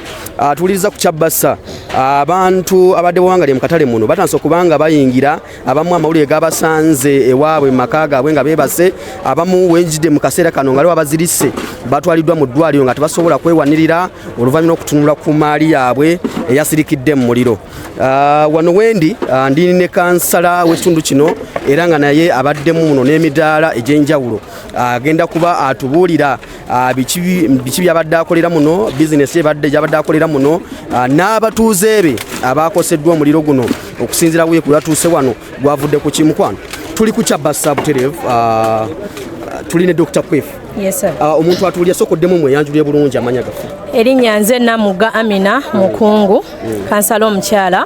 tuwuliriza ku Chabasa abantu abadde bawangalye mu katale muno batandise okubanga bayingira abamu amawulire gabasanze ewaabwe mu maka gaabwe nga beebase abamu wenjidde mu kaseera kano nga abazirise batwaliddwa mu ddwaliro nga tebasobola kwewanirira oluvannyuma okutunula ku maali yaabwe eyasirikidde mu muliro. Wano wendi ndi ne kansala w'ekitundu kino era nga naye abaddemu muno n'emidaala egy'enjawulo agenda kuba atubuulira biki byabadde akolera muno bizinesi gyabadde akolera muno n'abatuuze be abakoseddwa omuliro guno okusinziira bwe kulatuuse wano gwavudde ku kimukwano. Tuli ku Chabasa Buterevu tuli ne Dr. Kwef. Yes sir. Omuntu atuulya sokoddemu mweyanjulire bulungi amanya gafu. Erinnya nze Namuga Amina Mukungu kansala omukyala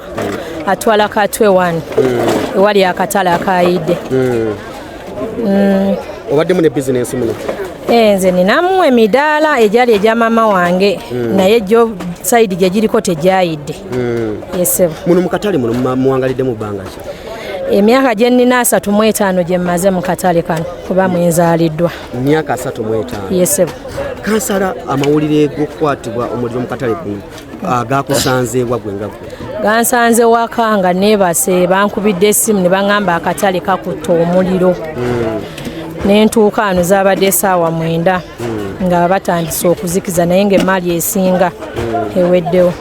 atwala Katwe 1 ewali akatale akayidde. Obaddemu ne bizinesi muno? Nze ninamu emidaala egyali egya mama wange naye gyo sayidi gye giriko tegyayidde. Yes sir. Muno mu katale muno muwangalidde mu bbanga ki? Emyaka gye nnina 35 gye mmaze mu katale kano kuba mwenzaaliddwa. Myaka 35? Yes sir. Kansala amawulire g'okukwatibwa omuliro mu katale kuno gakusanze wagwe ngagwe? gansanze waka nga neebase bankubidde essimu ne baŋŋamba akatale kakutta omuliro n'entuuka ano zaabadde essaawa 9 nga batandise okuzikiza naye ng'emmaali esinga eweddewo.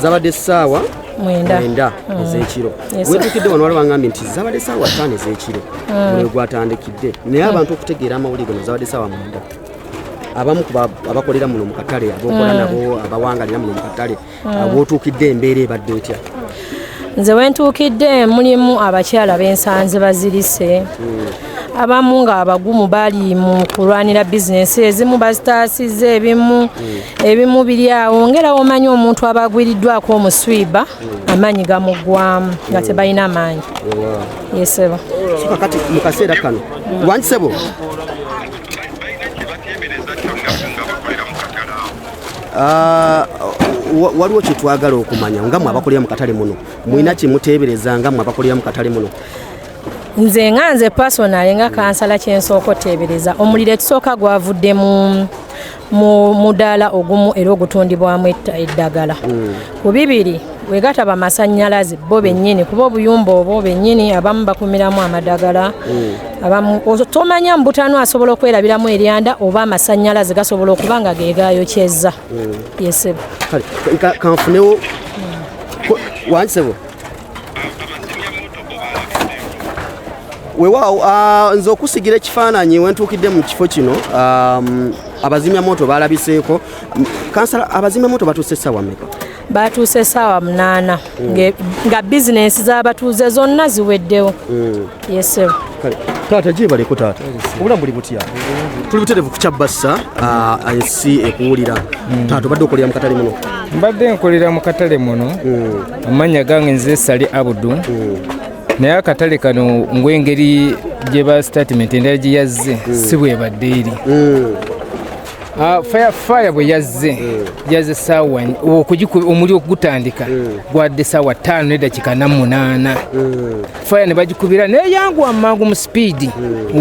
zabadde essaawa 9 ez'ekiro. Weetukidde wano waliwo baŋŋambye nti zabadde essaawa 5 ez'ekiro mwe gwatandikidde naye abantu okutegeera amawulire gano zabadde essaawa 9. Abamu abakolera muno mu katale abokola nabo abawangalira muno mu katale abootuukidde embeera ebadde etya? Nze wentuukidde mulimu abakyala b'ensanze bazirise abamu nga abagumu bali mu kulwanira bizinesi ezimu bazitaasizza ebimu biri awo ngera omanyi omuntu aba agwiriddwako omuswiba amaanyi gamuggwamu nga tebalina maanyi. Yesebo kakati mu kaseera kano wangisebo waliwo kyetwagala okumanya nga mwe abakolera mu katale muno mulina kimuteebereza nga mwe abakolera mu katale muno? Nze nga nze personal nga kansala kyensooka oteebereza omuliro etusooka gwavudde mu mudaala ogumu era ogutundibwamu eddagala. Ku bibiri wegataba masannyalaze bo bennyini kuba obuyumba obwo bennyini abamu bakumiramu amadagala abamu tomanya mu butano asobola okwerabiramu eryanda oba amasannyalaze gasobola okuba nga geegayokyezza. Yesebo kanfunewo wangisebo weewaawo nze okusigira ekifaananyi wentuukidde mu kifo kino abazimyamoto balabiseeko. Kansala abazimyamoto batuuse essaawa mmeka? Batuuse essaawa 8 nga bizinensi z'abatuuze zonna ziweddewo. Yesebo taata gyebaleko taata obulamu buli butya? Tuli butereevu kukyabassa ensi ekuwulira. Taata obadde okolera mu katale muno? Mbadde nkolera mu katale muno amannya gange nze Sali Abudu naye akatale kano ngwengeri gye ba statement endala gye yazze si bwebadde eri. Fire bwe yazze essaawa omuli okugutandika gwadde essaawa 5 n'eddakiika 8. Fire ne bagikubira neyanguwa mangu mu sipiidi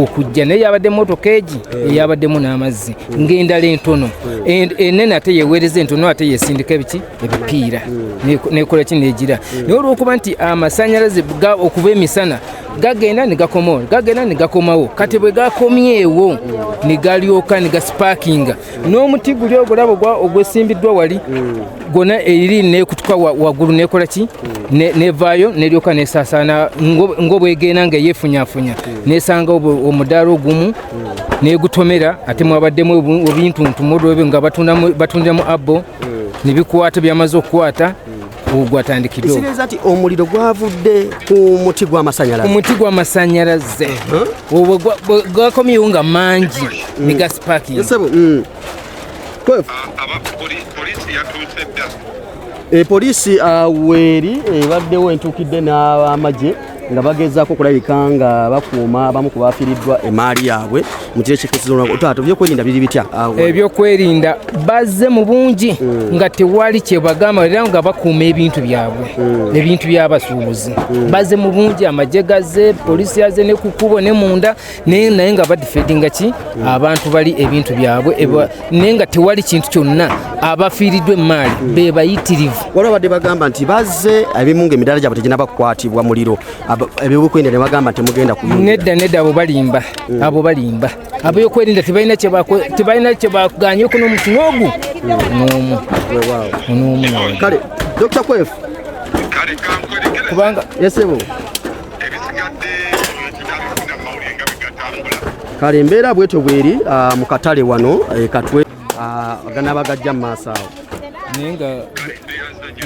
okujja naye yabadde motoka egi eyabaddemu n'amazzi ng'endala entono enene ate yeweereza entono ate yesindika ebipiira nekola ki negira naye olw'okuba nti amasannyalaze okuva emisana gagenda ne gakomawo kati bwe gakomyewo ne galyoka ne gasipaakinga n'omuti guli ogulaba ogwesimbiddwa wali gwonna eri nekutuka waggulu nekola ki nevaayo neryoka nesaasaana ng'obwegenda nga yeefunyafunya nesanga omudaala ogumu negutomera ate mwabaddemu obintuntumodo ebyo nga batundiramu abo nebikwata byamaze okukwata ogwatandikidde. Kitegeeza nti omuliro gwavudde ku muti gw'amasannyalaze. Omuti gw'amasannyalaze obwo gakomyewo nga mangi ne gasipaakinga. Poliisi weeri ebaddewo entuukidde n'abamagye nga bagezaako okulabika nga bakuuma abamu ku bafiiriddwa emaali yaabwe mu kiro ekikesezo. Taata ebyokwerinda biri bitya? Ebyokwerinda bazze mu bungi nga tewali kyebagamba era nga bakuuma ebintu byabwe ebintu by'abasuubuzi bazze mu bungi amagye gazze poliisi yazze ne ku kkubo ne munda naye nga badifeedinga ki abantu bali ebintu byabwe naye nga tewali kintu kyonna abafiiriddwa emaali be bayitirivu. Waliwo badde bagamba nti bazze ebimu ng'emidaala gyabwe teginaba kukwatibwa muliro ebyokwerinda ne bagamba nti temugenda kuyingira. Nedda abo balimba ab'ebyokwerinda tebalina kyebaganyeko n'omuti n'ogu n'omu. Kale Dr. Kwefu kubanga yesebo kale embeera bwetyo bweri mu katale wano Katwe ganabagajja mu maaso awo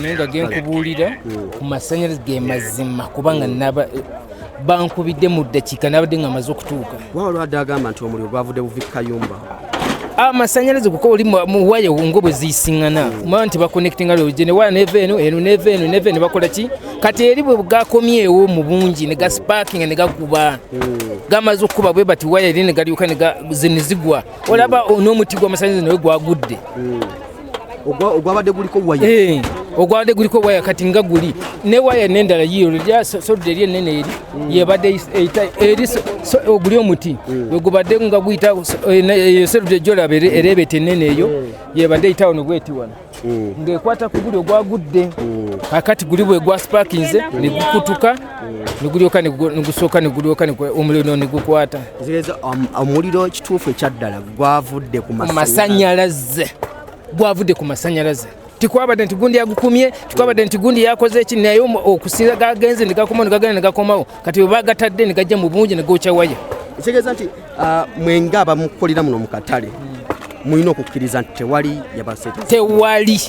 naye nga genkubuulira ku masannyalaze ge mazima kubanga bankubidde mu ddakiika nabadde nga amaze okutuuka. Waliwo agamba nti omuliro gwavudde buvi Kayumba. Amasannyalaze kuko oli mu waya ngo bwe ziyisiŋŋana kumanya nti bakonectinga lwogye ne waya neva eno ne bakola ki kati eri bwe gakomyewo mu bungi ne gasipaakinga ne gakuba gamaze okukuba bwe bati waya eri ne galyoka ne zigwa olaba n'omuti gw'amasannyalaze nawe gwagudde ogwabadde guliko waya ogwade guliko waya kati nga guli ne waya nendala yiyo lya sodde lye nene eri yebadde eri oguli omuti ogubadde nga gwita sodde jola erebete nene eyo yebadde itawo no gweti wana ngekwata kuguli ogwagudde akati guli bwe gwa sparkinze ne gukutuka nigulyoka nigusoka nigulyoka omuliro nigukwata zireza omuliro kituufu ekyaddala gwavudde ku masanyalaze gwavudde ku masanyalaze tikwabadde nti gundi yagukumye tikwabadde nti gundi yakoze eki naye okusiira gagenze negakoma negagenda negakomawo kati bwe bagatadde negajja mu bungi negokya waya kitegeeza nti mwenga abamukolera muno mu katale mulina okukkiriza nti tewali yabaseeteza tewali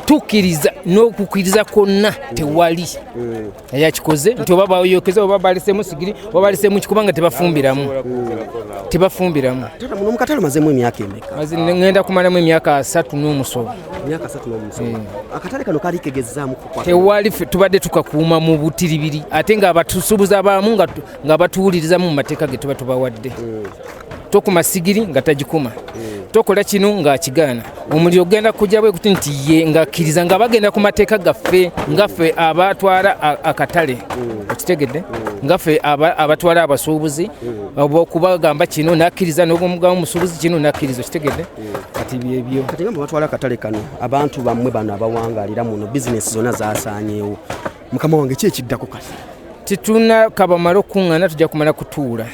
tukkiriza n'okukkiriza kwonna tewali eyakikoze nti oba bayokeza oba balisemu sigiri oba balisemu kikubanga tebafumbiramu muno mu katale mazemu emyaka emeka ngenda kumalamu emyaka 3 akatale kano kali kegezaamu kukwata tewali tubadde tukakuuma mu butiribiri ate nga abatusubuza abamu nga batuwuliriza mu mateeka ge tuba tubawadde tokuma sigiri nga tagikuma tokola kino nga kigaana omuliro ogenda kujja bwe kuti nti ye nga kkiriza nga bagenda ku mateeka gaffe ngaffe abatwala akatale okitegedde ngaffe abatwala abasuubuzi okubagamba kino nakkiriza n'omugamu musuubuzi kino nakkiriza okitegedde kati byebyo kati nga batwala akatale kano abantu bammwe bano abawangaalira muno bizinesi zonna zasaanyeewo mukama wange ki ekiddako kati tituna kabamala okuŋŋaana tujja kumala kutuula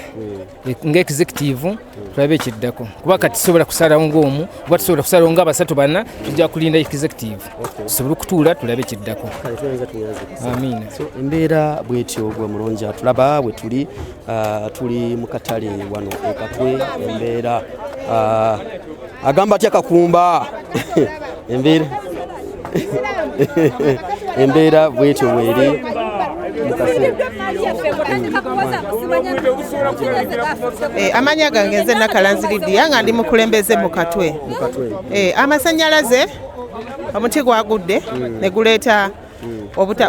ng'executive tulabe ekiddako kuba kati tusobola kusalawo ng'omu oba tusobola kusalawo nga basatu bana tujja kulinda executive tusobole okutuula tulabe ekiddako amiina embeera bwetyo gwe mulungi atulaba bwe tuli mu katale wano ekatwe embeera agamba atya kakumba embeera bwetyo bweri amanya gange nze Nakalanzi Lydia nga ndi mukulembeze mu Katwe. Amasanyalaze omuti gwagudde ne guleeta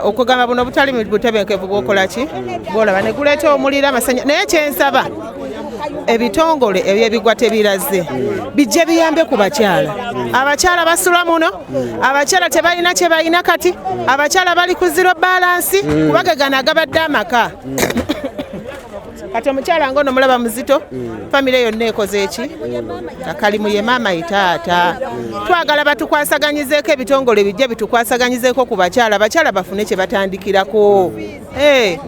okugamba buno butali mu butebenkevu bw'okola ki bw'olaba ne guleeta omuliro amasanyalaze naye kyensaba ebitongole ebyebigwa tebiraze bijje biyambe ku bakyala abakyala basula muno abakyala tebalina kye balina kati abakyala bali ku zero balance kubagagana agabadde amaka kati omukyala ngono mulaba muzito famire yonna ekoze eki kakalimu ye maama itaata twagala batukwasaganyizeeko ebitongole bijje bitukwasaganyizeeko ku bakyala abakyala bafune kye batandikirako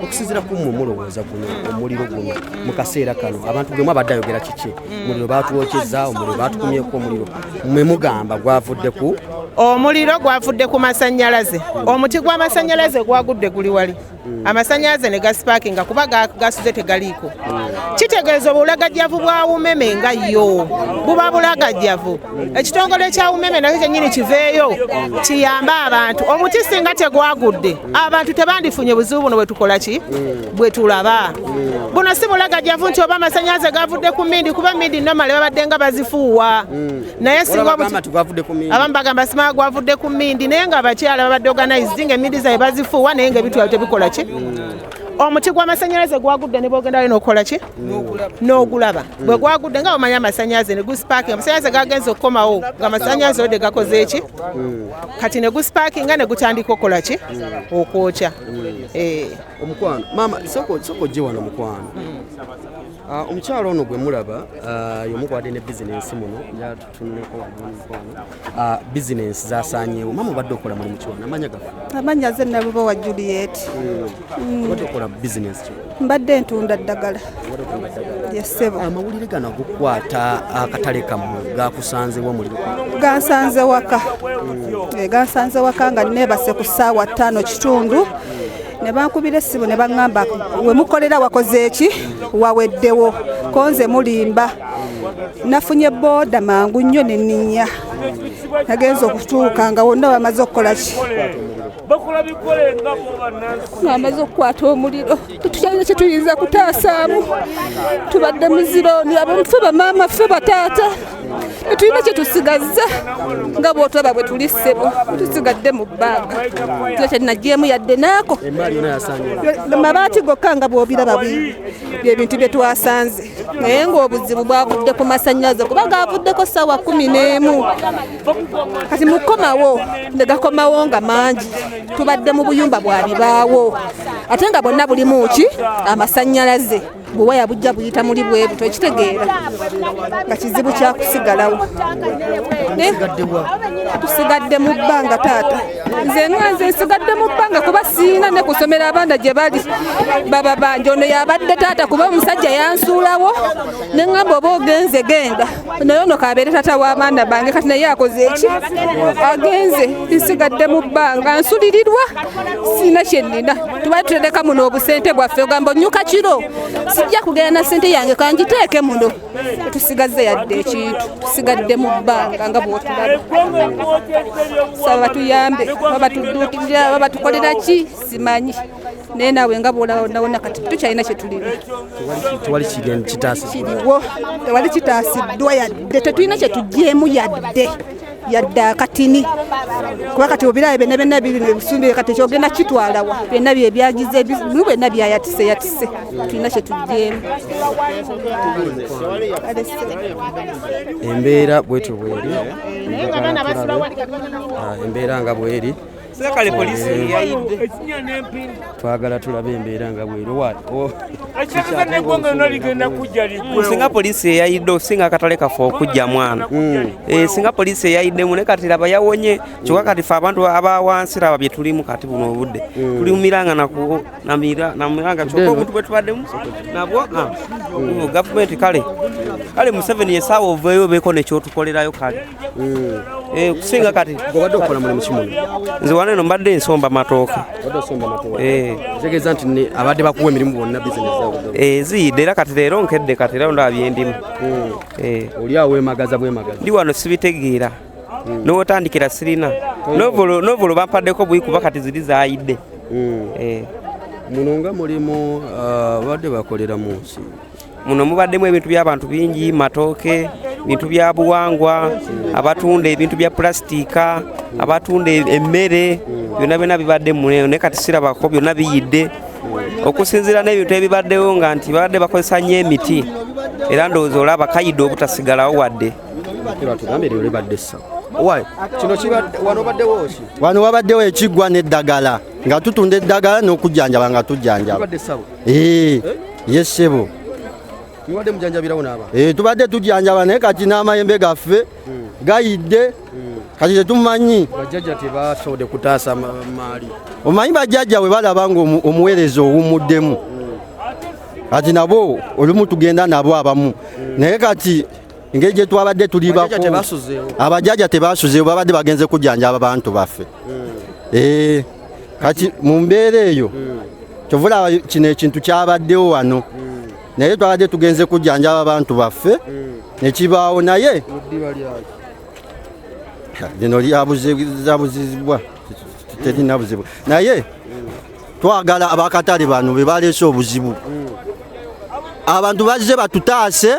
okusinziira ku mmwe mulowooza guno omuliro guno mu kaseera kano abantu bwemu abadde ayogera kiki omuliro baatuwokyeza omuliro baatukumyeko omuliro mwe mugamba gwavudde ku omuliro gwavudde ku masanyalaze omuti gw'amasanyalaze gwagudde guli wali amasanyalaze ne gasparkinga kuba gasuze tegaliiko kitegeeza obulagajjavu bwa umeme nga yo buba bulagajjavu ekitongole kya umeme nakyo kyennyini kiveeyo kiyambe abantu omuti singa tegwagudde abantu tebandifunye buzibu buno bwe tukola ki bwe tulaba buno si bulagajjavu nti oba amasanyalaze gavudde ku mmindi kuba mmindi nomale babadde nga bazifuuwa naye singa abamu bagamba sima gwavudde ku mmindi naye nga abakyala babadde organized nga emmindi zaabwe bazifuuwa naye nga ebitwalo tebikola ki omuti gw'amasanyalaze gwagudde ne bwogenda n'okola ki n'ogulaba bwe gwagudde nga bamanya amasanyalaze ne gusparking amasanyalaze gagenza okukomawo nga amasanyalaze odde gakoze eki kati ne gusparkinga ne gutandika okola ki okwokya omukwano maama soko gye wano mukwano omukyalo ono gwe mulaba y'omugwadde ne bizinensi muno yatutuneko wano bizinensi zasaanyeewo maama obadde okola mulimu ki wano amanya gafa amanya ze nabuba wa Juliet obadde okola bizinensi ki mbadde ntunda ddagala yesebo amawulire gano gukwata akatale kammwe gakusanzewo omuliro gansanze waka nga neebase ku ssaawa 5:30 ne bankubira essimu ne baŋŋamba we mukolera wakoze eki waweddewo konze mulimba nafunye booda mangu nnyo ne nninya nagenza okutuuka nga wonna bamaze okukola ki bamaze okukwata omuliro tetukyalina kye tuyinza kutaasaamu tubadde muzironi abamufe bamaama ffe bataata tetulina kye tusigazza nga bw'otulaba bwe tuli ssebo tusigadde mu bbaaga kyo kyenaggyemu yadde naako mabaati gokka nga bw'obiraba byebintu bye twasanze naye ng'obuzibu bwavudde ku masannyalaze kuba gaavuddeko ssaawa 11 kati mukomawo ne gakomawo nga mangi tubadde mu buyumba bwabibaawo ate nga bonna bulimu ki amasannyalaze buwaya bujja buyita muli bwe buto ekitegeera nga kizibu kyakusigalawo tusigadde mu bbanga taata nze nsigadde mu bbanga kuba siina ne kusomera abaana gye bali baba banje ono yabadde taata kuba omusajja yansuulawo ne ŋŋamba oba ogenze genda naye ono kabeere taata w'abaana bange kati naye akoze eki agenze nsigadde mu bbanga nsulirirwa siina kye nnina tubali tutereka muno obusente bwaffe ogamba onyuka kiro sijja kugenda na sente yange kangiteeke muno tusigaze yadde ekintu tusigadde mu bbanga nga bw'otulaba saba batuyambe baba tudduukirira baba tukolera ki simanyi naye naawe nga bw'olawona kati tukyalina kye tulina tewali kigenda kitaasi kiriwo tewali kitaasiddwa yadde tetulina kye tuggyemu yadde akatini kuba kati obirabe byonna biri nebisumbire kati kyogenda kitwalawa byonna byebyagize bimu byonna byayatise tulina kye tuggyemu embeera bwetyo bweri embeera nga bweri Sekale polisi yayidde. Twagala tulabe embeera nga bwero wato. Achakaza negwanga naligenda kujja ligwe. Singa polisi yayidde singa katale kafo okujja mwana. Singa polisi yayidde munekatira bayawonye kyokka kati fa abantu abawansira ababye tulimu kati buno obudde. Tuli mumiranga nako namiranga kyokka omuntu bwe tubaddemu nabwo government kale Museveni yesawo oveyo beko ne kyotukolerayo kale. Kusinga kati gobadde okola mulimu kimuno. Nze waneno mbadde nsomba matooka. Tegeza nti abadde bakuwa emirimu bonna business zaabwe. Ziyidde era kati leero nkedde kati leero ndabye endimu. Oli awo emagaza bwemagaza. Ndi wano sibitegeera. N'otandikira sirina. Novolo bampaddeko buyikuba kati ziri zaayidde. Muno nga mulimu badde bakolera mu nsi. Muno mubaddemu ebintu by'abantu bingi, matooke, bintu bya buwangwa, abatunda ebintu bya plastika, abatunda emmere, byonna bibadde muno ne kati sirabako byonna biyidde. Okusinziira n'ebintu ebibaddewo nga nti babadde bakozesa nnyo emiti era ndowooza olaba kayidde obutasigalawo wadde. Wano wabaddewo ekiggwa n'eddagala nga tutunda eddagala n'okujjanjaba nga tujjanjaba. Yesebo. Mubadde mujanjabirawo n'aba? Tubadde tujjanjaba naye kati n'amayembe gaffe gayidde kati tetumanyi. Bajjajja tebasobodde kutaasa maali. Omanyi bajjajja bwe balaba nga omuweereza owumuddemu kati nabo olumu tugenda nabo abamu naye kati engeri gye twabadde tuli abajjajja tebasuzeewo babadde bagenze kujjanjaba abantu baffe. Kati mu mbeera eyo kyovula kino ekintu kyabaddewo wano naye twabadde tugenze kujjanjaba abantu baffe nekibaawo naye lino lyabuzibwa terina buzibu naye twagala abakatale bano be baleese obuzibu abantu bazze batutaase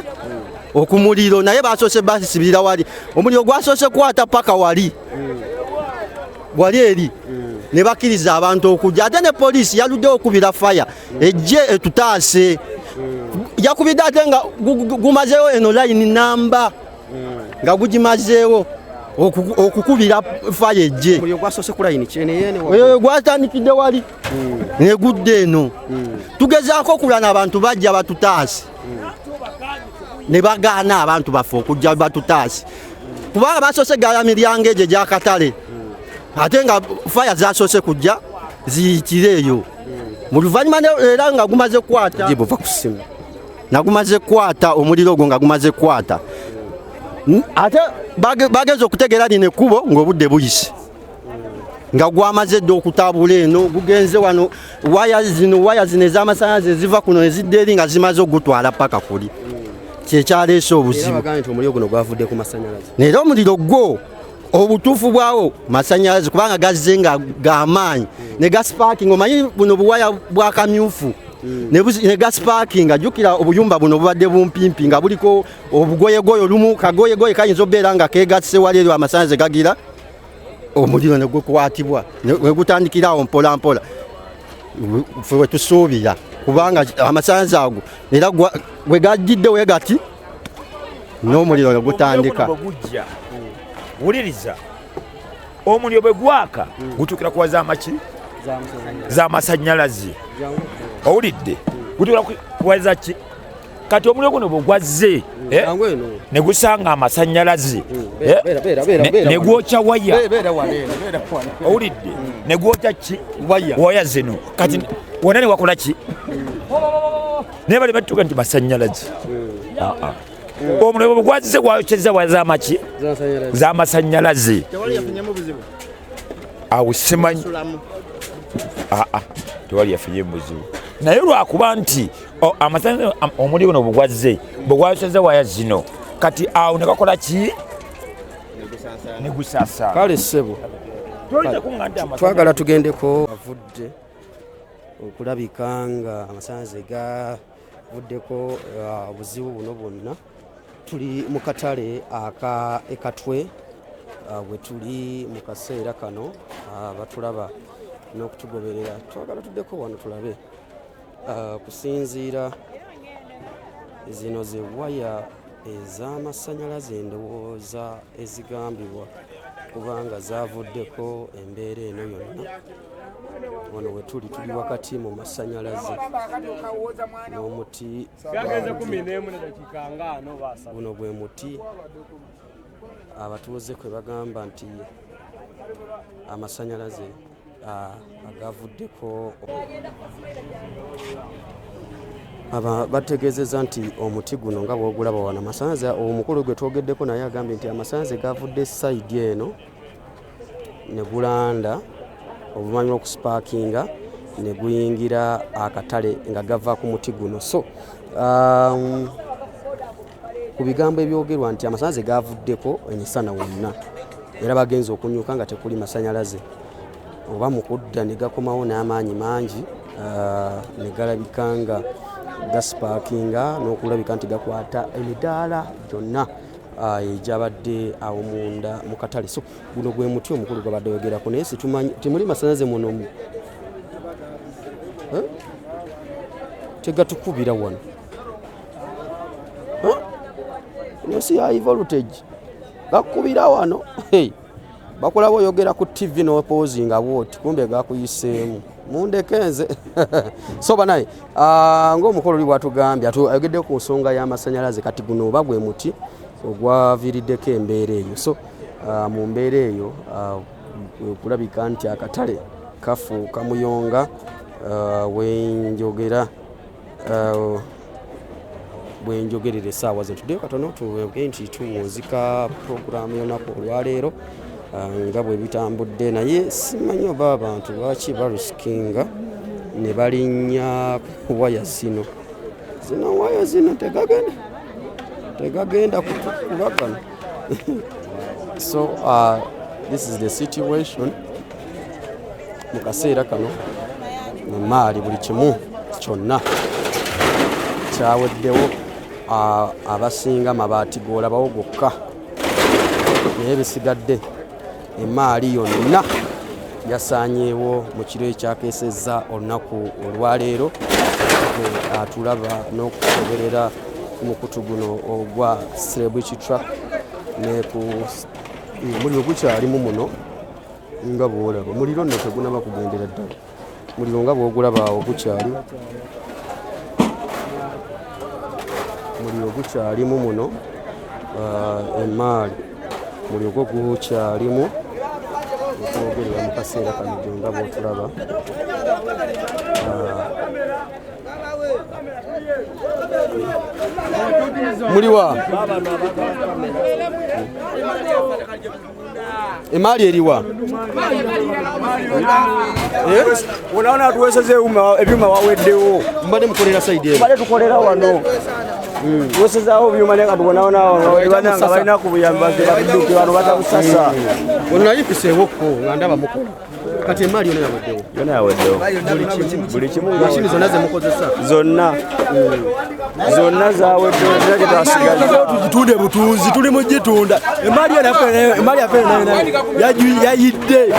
okumuliro naye basoose basibira wali omuliro gwasoose kwata paka wali eri ne bakkiriza abantu okujja ate ne poliisi yaludde okubira faya ejje etutaase yakubidde ate nga gumazeewo eno layini namba nga gugimazeewo okukubira faya ejje gwatandikidde wali negudde eno tugezaako okulwa n'abantu bajja batutaase ne bagaana abantu baffe okujja batutaase kubanga basoose gala miryango egyo gyakatale ate nga faya zasoose kujja ziyitire eyo mu luvannyuma era nga gumaze kukwata nagumaze kukwata omuliro ogwo nga gumaze kukwata ate bagenze okutegeera lino ekkubo ng'obudde buyise nga gwamaze dde okutabula eno gugenze wano waya zino ez'amasanyalaze eziva kuno ezidde eri nga zimaze okugutwala paka kuli kyekyaleese obuzibu naye omuliro gwo obutuufu bwawo masanyalaze kubanga gazze nga g'amaanyi ne gasipaaking omanyi buno buwaya bwakamyufu ne gasipaaking ajjukira obuyumba buno bubadde bumpimpi nga buliko obugoyegoye olumu kagoyegoye kayinza okubeera nga keegattise wali eryo amasanyalaze gagira omuliro ne gukwatibwa ne gutandikirawo mpolampola ffe we tusuubira kubanga amasannyalaze ago era bwe gajjidde we gati n'omuliro ne gutandika. Wuliriza omuliro bwe gwaka gutuukira kuwa z'amasannyalaze. Owulidde gutuukira kuwa ki kati omuliro guno bwe gwazze ne gusanga amasannyalaze ne gwokya waya. Owulidde ne gwokya ki waya zino kati wonna ne wakola ki naye bali batuuka nti masannyalaze. Omuliro bwe gwazze gwayokyeza waya z'amasannyalaze. Awo simanyi tewali yafunye buzibu naye lwakuba nti omuliro guno bwe gwazze bwe gwayokyeza waya zino kati awo ne gakola ki ne gusasa. Kale ssebo twagala tugendeko avudde okulabika nga amasannyalaze gavuddeko obuzibu buno bwonna. Tuli mu katale ekatwe bwe tuli mu kaseera kano batulaba n'okutugoberera twagala tuddeko wano tulabe kusinziira zino ze waya ez'amasannyalaze endowooza ezigambibwa kubanga zavuddeko embeera eno yonna. Wano we tuli wakati mu masannyalaze n'omuti guno gwe muti abatuuze kwe bagamba nti amasannyalaze agavuddeko. Bategeezezza nti omuti guno nga bw'ogulaba wano amasannyalaze omukulu gwe twogeddeko naye agambye nti amasannyalaze gavudde sayidi eno ne gulanda obumanyi okusipaakinga ne guyingira akatale nga gava ku muti guno. So ku bigambo ebyogerwa nti amasannyalaze gavuddeko emisana wonna era bagenza okunyuka nga tekuli masannyalaze oba mu kudda ne gakomawo n'amaanyi mangi ne galabika nga gasipaakinga n'okulabika nti gakwata emidaala gyonna egyabadde awo munda mu katale. So guno gwe muti omukulu gwabadde yogerako naye temuli masannyalaze muno tegatukubira wano nosi high voltage gakubira wano bakulaba oyogera ku TV n'opoozinga bwoti kumbe gakuyiseemu mundekenze. So banaye ng'omukolo oli bwatugambye ayogedde ku nsonga y'amasannyalaze kati guno oba gwe muti ogwaviiriddeko embeera eyo. So mu mbeera eyo kulabika nti akatale kafuuka muyonga bwenjogerera essaawa ze tuddeyo katono tuge nti tuwunzika puroguraamu y'olunaku olwaleero nga bwe bitambudde naye simanyi oba abantu lwaki balusikinga ne balinnya ku waya zino waya zino tegagenda kubagana. So this is the situation mu kaseera kano emaali buli kimu kyonna kyaweddewo abasinga amabaati goolabawo gokka naye bisigadde emaali yonna yasaanyeewo mu kiro ekyakeesezza olunaku olwaleero atulaba n'okugoberera ku mukutu guno ogwa celebrity track ne ku muliro gukyalimu muno nga bwolaba muliro nno tegunaba kugendera ddala muliro nga bwogulaba awo gukyali muliro gukyalimu muno emaali muliro gwo gukyalimu okwogerera mu kaseera kano nga bwotulaba muliwa emaali eriwa onaona tuweseze ebyuma waweddewo mbadde mukolera saidi eno mbadde tukolera wano tuwesezawo ebyuma naye nga tubonaonanga balina ku buyambazi babidduke wano batabusasa ono nayipiseewokko nga ndaba mukola kati emaali yona yaweddewo buli kimu mashini zonna zemukozesa zonna zonna zawedde tugitunde butunzi tuli mu gitunda emali yaffe yayidde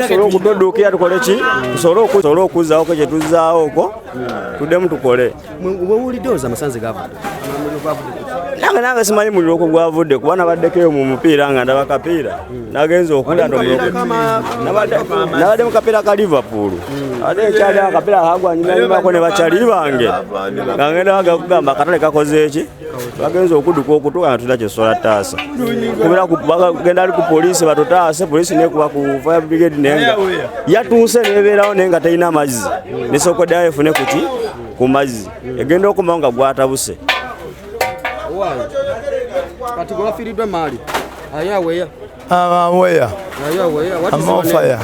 tusobola okudodukira tukole ki tusobole okuzzaawo kye tuzzaawo okwo tuddemu tukole wewuliddeoza amasanze gavudde nange simanyi muliro okwo gwavudde kuba nabaddekeyo mu mupiira nga ndaba kapiira nagenza okula nabadde mu kapiira ka Liverpool ate ekyali akapiira kagwanyumako ne bakyali bange nga ngenda bagamba akatale kakoze eki bagenza okudduka okutuuka nga tulina kyesola taasa bagenda ali ku poliisi batutaase poliisi nekuba ku fire brigade nenga yatuuse nebeerawo naye nga talina amazzi nesokoddeyo efune kuki ku mazzi egenda okumawo nga gwatabuse kati gwafiiriddwa maali ayaweya amofaya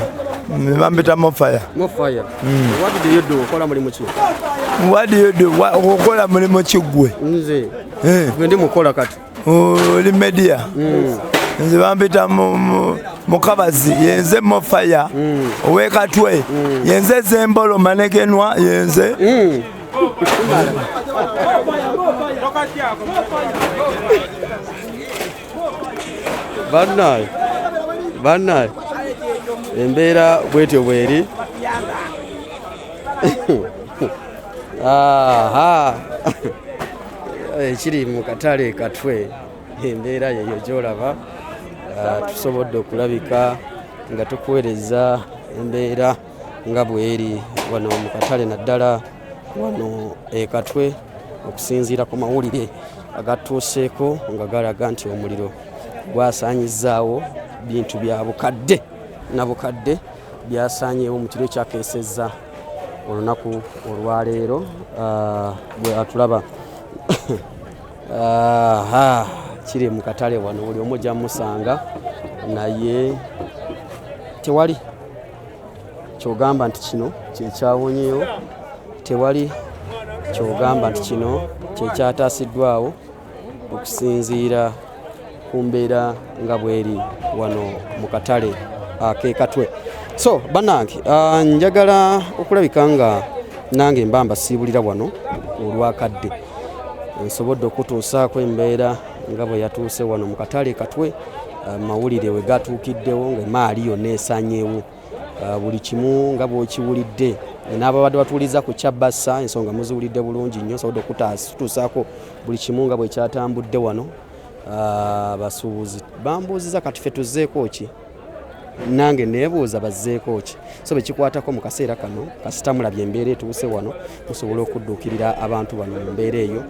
bambita mofaya wadideyoddo okola mulimu ki wadiyoddo okola mulimu kigwe nze ndi mukola kati oli media nze bambita mukabazi yenze mofaya owekatwe yenze zembolo manekenwa yenze bannaye embeera bwetyo bweri ekiri mu katale katwe embeera yeyo gyolaba tusobodde okulabika nga tukuweereza embeera nga bweri wano mu katale naddala wano ekatwe okusinziira ku mawulire agatuuseeko nga galaga nti omuliro gwasaanyizaawo bintu bya bukadde na bukadde byasaanyeewo mu kiro ekyakeesezza olunaku olwaleero bwe atulaba kiri mu katale wano buli omu ojja musanga naye tewali kyogamba nti kino kyekyawonyeewo tewali kyogamba nti kino kyekyataasiddwawo okusinziira ku mbeera nga bweri wano mu katale akekatwe. So bannange njagala okulabika nga nange mba mbasiibulira wano olwakadde nsobodde okutuusaako embeera nga bwe yatuuse wano mu katale katwe mawulire we gatuukiddewo nga emaali yonna esaanyeewo buli kimu nga bw'okiwulidde n'ababadde batuuliza ku Kyabassa ensonga muziwulidde bulungi nnyo nsobodde okutuusaako buli kimu nga bwe kyatambudde wano. Abasuubuzi bambuuziza kati ffe tuzzeeko ki nange neebuuza bazzeeko ki so bekikwatako mu kaseera kano kasita mulabye embeera etuuse wano musobole okudduukirira abantu bano mu mbeera eyo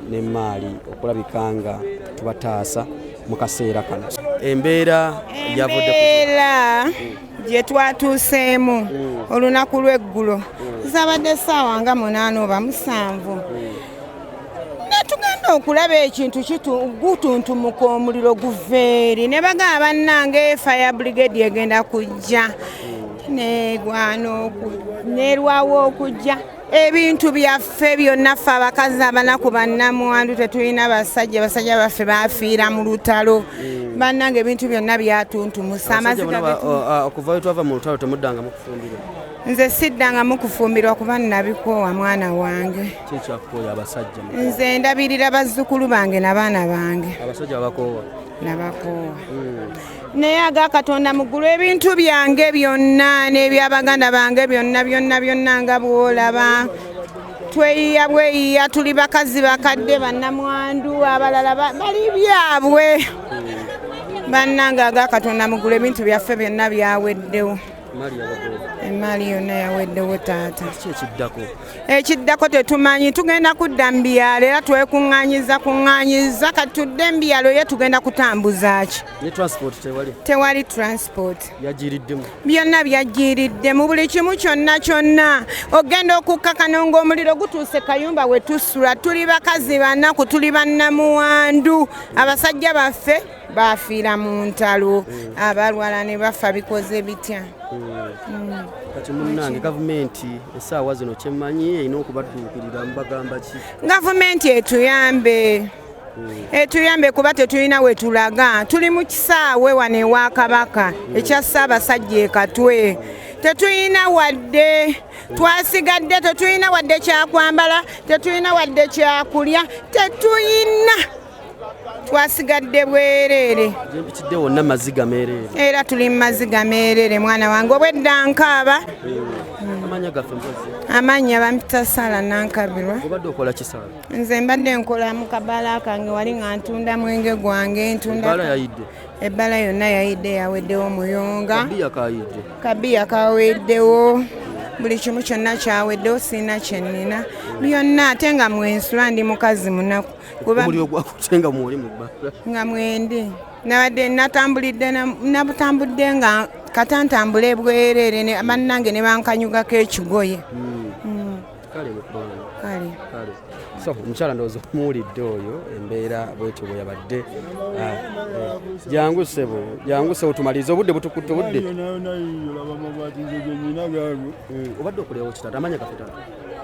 n'emaali okulabika nga tubataasa mu kaseera kano embeera gye twatuuseemu olunaku lw'eggulo zabadde ssaawa nga 8 oba 7 tugenda okulaba ekintu gutuntumuka omuliro guveeri ne bagamba bannange fire brigade egenda kujja nerwawo okujja ebintu byaffe byonna ffe abakazi abanaku bannamwandu tetulina basajja baffe bafiira mu lutalo bannange ebintu byonna byatuntumusa okuva wetwava mu lutalo temuddanga mukufumbirwa nze siddanga mukufumbirwa kuba nabikoowa mwana wange kyekyakukoya abasajja nze ndabirira bazzukulu bange n'abaana bange abasajja babakoowa nabakoowa naye agakatonda muggulu ebintu byange byonna n'ebyabaganda bange byonna nga bwolaba tweyiya bweyiya tuli bakazi bakadde bannamwandu abalala bali byabwe bannange agakatonda muggulu ebintu byaffe byonna byaweddewo emaali yonna yaweddewo taata ekiddako tetumanyi tugenda kudda mu byalo era twekuŋŋaanyiza kati tudde mu byalo ye tugenda kutambuza ki tewali transport byonna byajjiriddemu buli kimu kyonna ogenda okukkakana ng'omuliro gutuuse kayumba we tusula tuli bakazi bannaku tuli bannamuwandu abasajja baffe bafiira mu ntalo abalwala ne bafa bikoze bitya kati munnange gavumenti essaawa zino kyemmanyi erina okubadduukirira mubagamba ki gavumenti etuyambe kuba tetulina we tulaga tuli mu kisaawe wano ewa Kabaka ekya Ssaabasajja ekatwe tetuyina wadde twasigadde tetuyina wadde kyakwambala tetuyina wadde kyakulya tetuyina twasigadde bwereere gyempitidde wonna maziga meereere era tuli maziga meereere mwana wange obwedda nkaaba amanya gaffe mpozi amanya bampita Sala Nankabirwa obadde okola kisala nze mbadde nkola mu kabaala kange wali nga ntunda mwenge gwange ebbala yayidde ebbala yonna yayidde yaweddewo muyonga kabiya kayidde kabiya kaweddewo buli kimu kyonna kyaweddewo siina kyennina byonna ate nga mwensula ndi mukazi munaku omuliro gwakutenga mwoli mu bbala nga mwendi nabadde natambudde nga katantambula bwereere bannange ne bankanyugako ekigoye kale so omukyala ndowooza omuwulidde oyo embeera bwetyo bwe yabadde jangu ssebo tumalirize obudde butukutte obudde obadde okolewo kitata amanya gafetala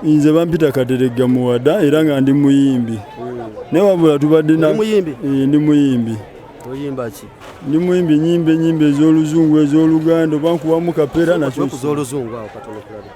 nze bampita Kateregga Muwada era nga ndi muyimbi naye wabula tubadde ndi muyimbi oyimba ki ndi muyimbi nyimba ez'oluzungu ez'oluganda oba nkubamu kapera nakyo z'oluzungu awo katono kulabe.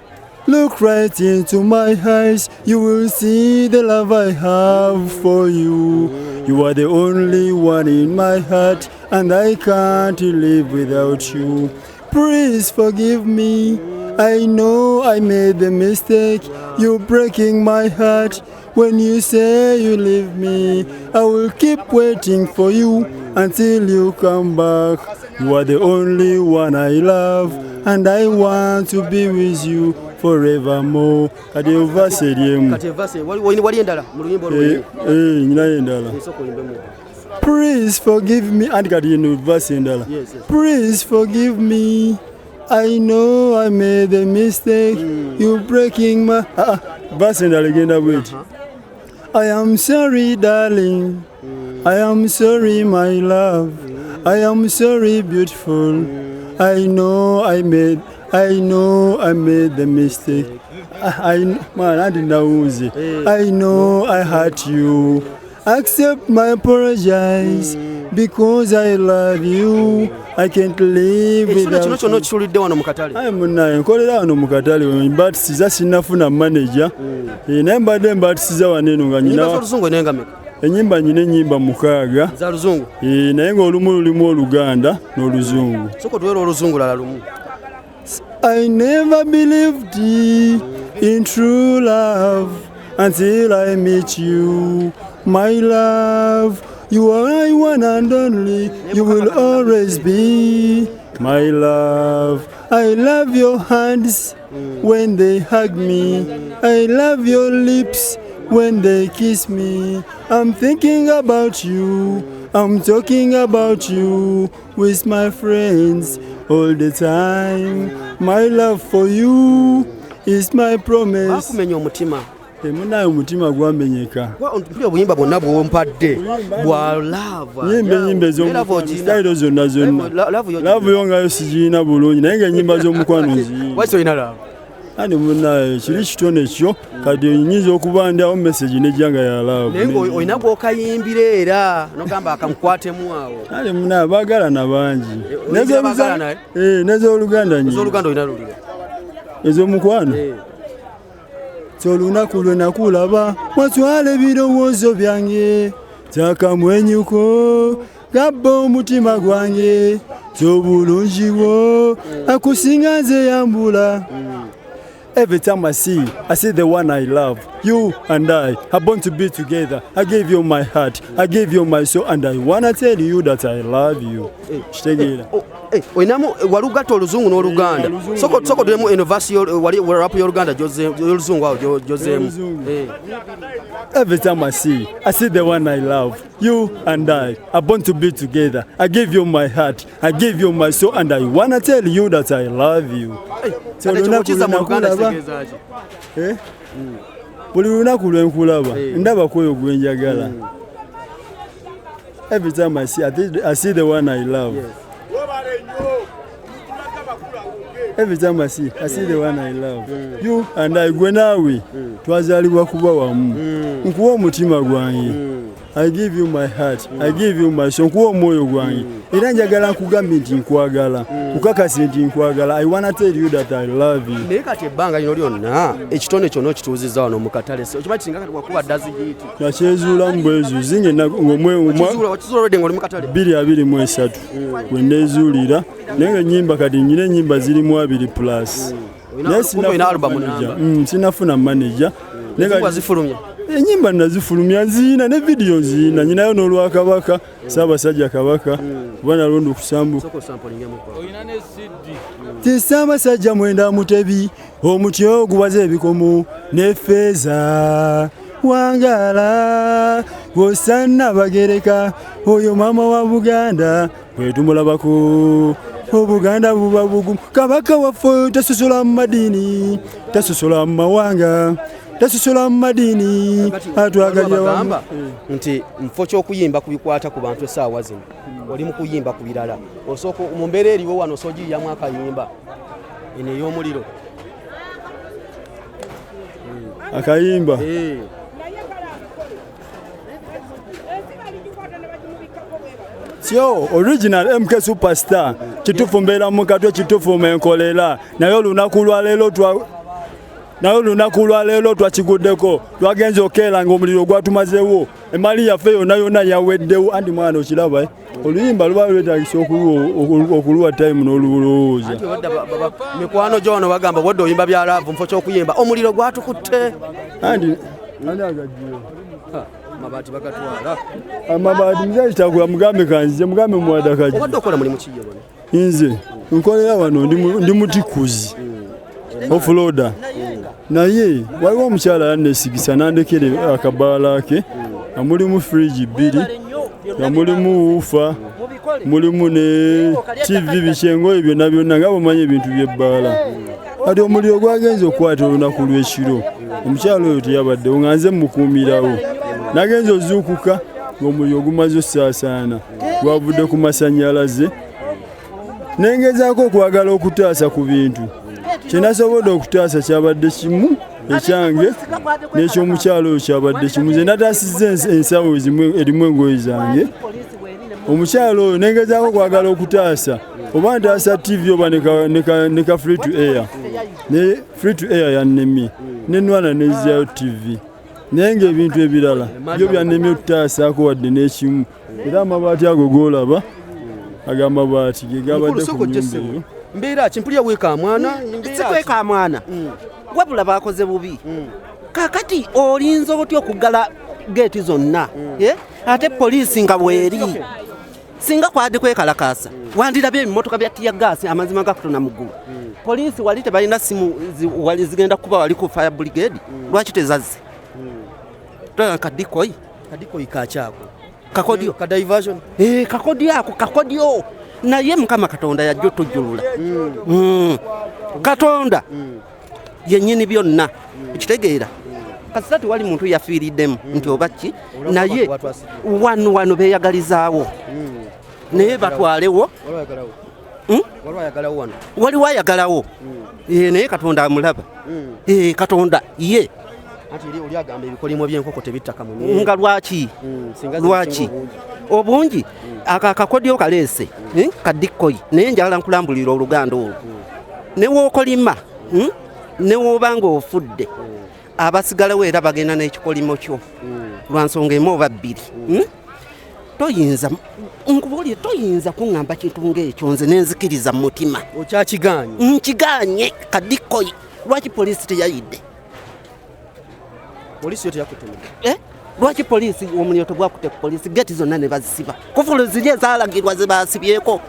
Look right into my eyes, you will see the love I have for you. You are the only one in my heart, and I can't live without you. Please forgive me. I know I made the mistake. You're breaking my heart when you say you leave me. I will keep waiting for you until you come back. You are the only one I love, and I want to be with you forevermore. Kati evase lyemu. Kati evase wali endala mu luyimbo olwo. Nyina endala. Please forgive me. And kati eno evase endala. Please forgive me. I know I made a mistake. You're breaking my verse endala egenda bweti. I am sorry, darling. I am sorry, my love. I am sorry, beautiful. I know I made the mistake. I know I hurt you. Accept my apologize because I love you. I can't live without you. Nkolera wano mu katale mbatisiza sinafuna manager. Naye mbadde mbatisiza waneno nga nyina enyimba nyine enyimba mukaaga za luzungu naye ng'olumu lulimu Oluganda n'Oluzungu. Soko tuwera Oluzungu lala lumu. I never believed in true love until I met you. My love, you are my one and only. You will always be my love. I love your hands when they hug me. I love your lips when they kiss me. I'm thinking about you. I'm talking about you with my friends all the time. My love for you is my promise. Bakumenya omutima. Temunayo omutima gwamenyeka. Mpulira obuyimba bwonna bw'ompadde bwa love. Nyimba ez'omukwano zonna. Love yo ngayo sigirina bulungi naye ng'ennyimba z'omukwano nziyimba. Lwaki olina love? Ani munaye kiri kitone kyo kati oyinza okuba ndawo message nejja nga ya love. Naye ng'olina gw'okayimbira era n'ogamba akamukwatemu awo. Ali munaye baagalana bangi. N'ez'Oluganda nyingi. Ez'Oluganda olina lulira. Ez'omukwano? Olunaku lwe nakulaba watwala ebirowoozo byange takamwenyuko gabba omutima gwange ky'obulungi bwo akusinga nze yambula. Every time I see the one I love. You and I are born to be together. I gave you my heart. I gave you my soul. And I want to tell you that I love you. Oinamu walugatta Oluzungu n'Oluganda. Soko tulemu innovasi rap y'Oluganda y'Oluzungu awo gy'ozeemu. Every time I see the one I love. You and I are born to be together. I gave you my heart. I gave you my soul. And I want to tell you that I love you. Buli lunaku lwe nkulaba ndaba kwoyo gwe njagala. Every time I see the one I love. Every time I see the one I love. You and I gwe naawe twazaalibwa kuba wamu. Nkuwa omutima gwange. I give you my heart, I give you my soul, nkuwa omwoyo gwange. Era njagala nkugambye nti nkwagala, kukakase nti nkwagala. I wanna tell you that I love you. Naye kati ebbanga lino lyonna ekitone kyonna kituuzizza wano mu katale. Okimanyi singa kati wakuba ddazi hiiti. Nakyezuulamu bwezuuzi ngenda wakizuula olwedde ng'oli mu katale. 223 we nezuulira naye ennyimba kati nnyina ennyimba zirimu 2+. Sinafuna manager. Ennyimba nazifulumya nziina ne video nziina nyinayo n'olwakabaka Ssaabasajja Kabaka kuba nalonda okusambuka. Ssaabasajja mwenda mutebi omuti oguwaza ebikomo n'effeeza wangala Hosanna Bagereka oyo maama wa Buganda bwe tumulabako Obuganda buba bugumu Kabaka waffe tasosola mu madini tasosola mu mawanga tasosola mu madini atwagalira wamu nti mfo ky'okuyimba kubikwata ku bantu essaawa zino oli mu kuyimba ku birala osooka mu mbeera eriwo wano soogiriyamu akayimba eno ey'omuliro akayimba Sio original MK Superstar kitufu mbeera mu katwe kitufu menkolera naye olunaku lwa leero twakiguddeko twagenze okeera ng'omuliro gwatumazeewo emali yaffe yonna yaweddewo andi mwana okiraba oluyimba luba lwetagisa okuluwa time n'olulowooza mikwano gyo wano bagamba bwodde oyimba bya laavu mfo ky'okuyimba omuliro gwatukutte andi agajjiro amabaati bagatwala amabaati muzali kitagula mugambe kanzize mugambe muwadakaji obadde okola mulimu ki ye bano nze nkolera wano ndi mutikuzi ofuloda naye waliwo omukyala yannesigisa nandekere akabaala ke nga mulimu fridge 2 nga mulimu ufa mulimu ne TV bikyengoye byonna byonna nga bwomanyi ebintu by'ebbaala kati omuliro gwagenze okukwata olunaku lw'ekiro omukyala oyo teyabaddewo nga nze mukuumirawo nagenze ozuukuka ng'omuliro gumaze osaasaana gwavudde ku masannyalaze nengezaako okwagala okutaasa ku bintu kyenasobodde okutaasa kyabadde kimu ekyange n'ekyomukyalo oyo kyabadde kimu nze nataasizza ensawo erimu engoye zange omukyalo oyo nengezaako okwagala okutaasa oba ntaasa TV oba neka free to air ne free to air yannemi nenwana nezyayo TV naye ng'ebintu ebirala byo byannemye okutaasaako wadde n'ekimu era amabaati ago g'olaba agamabaati ge gabadde ku nnyumba eyo mbeera kimpulya weeka mwana sikweka mwana wabula bakoze bubi kakati olinza otya okuggala geeti zonna ate poliisi nga bweri singa kwadi kwekalakaasa wandirabye ebimotoka bya tiya gaasi amazima gakutona muggulu poliisi wali tebalina simu wali zigenda kuba wali ku fire brigade lwaki tezazze kadikoyi kakyako kakodyo ka diversion kakodyo ako kakodyo naye Mukama Katonda yajja otujjulula Katonda yennyini byonna ekitegeera kasita wali muntu yafiiriddemu nti obaki naye wano beeyagalizaawo naye batwalewo waliwo ayagalawo naye Katonda amulaba Katonda ye oli agamba ebikolimwa by'enkoko tebittaka mu nga lwaki obungi akakodyo kaleese kadikoyi naye njagala nkulambulira oluganda olwo newookolima newoobanga ofudde abasigalawo era bagenda n'ekikolimo kyo lwa nsonga emu oba bbiri toyinza kuŋŋamba kintu ng'ekyo nze nenzikiriza mu mutima nkiganye kadikoyi lwaki poliisi teyayidde polisi yote yakutumye lwaki poliisi omuliro tegwakutte ku poliisi geti zonna ne bazisiba kufulu ziri ezaalagirwa ze baasibyeko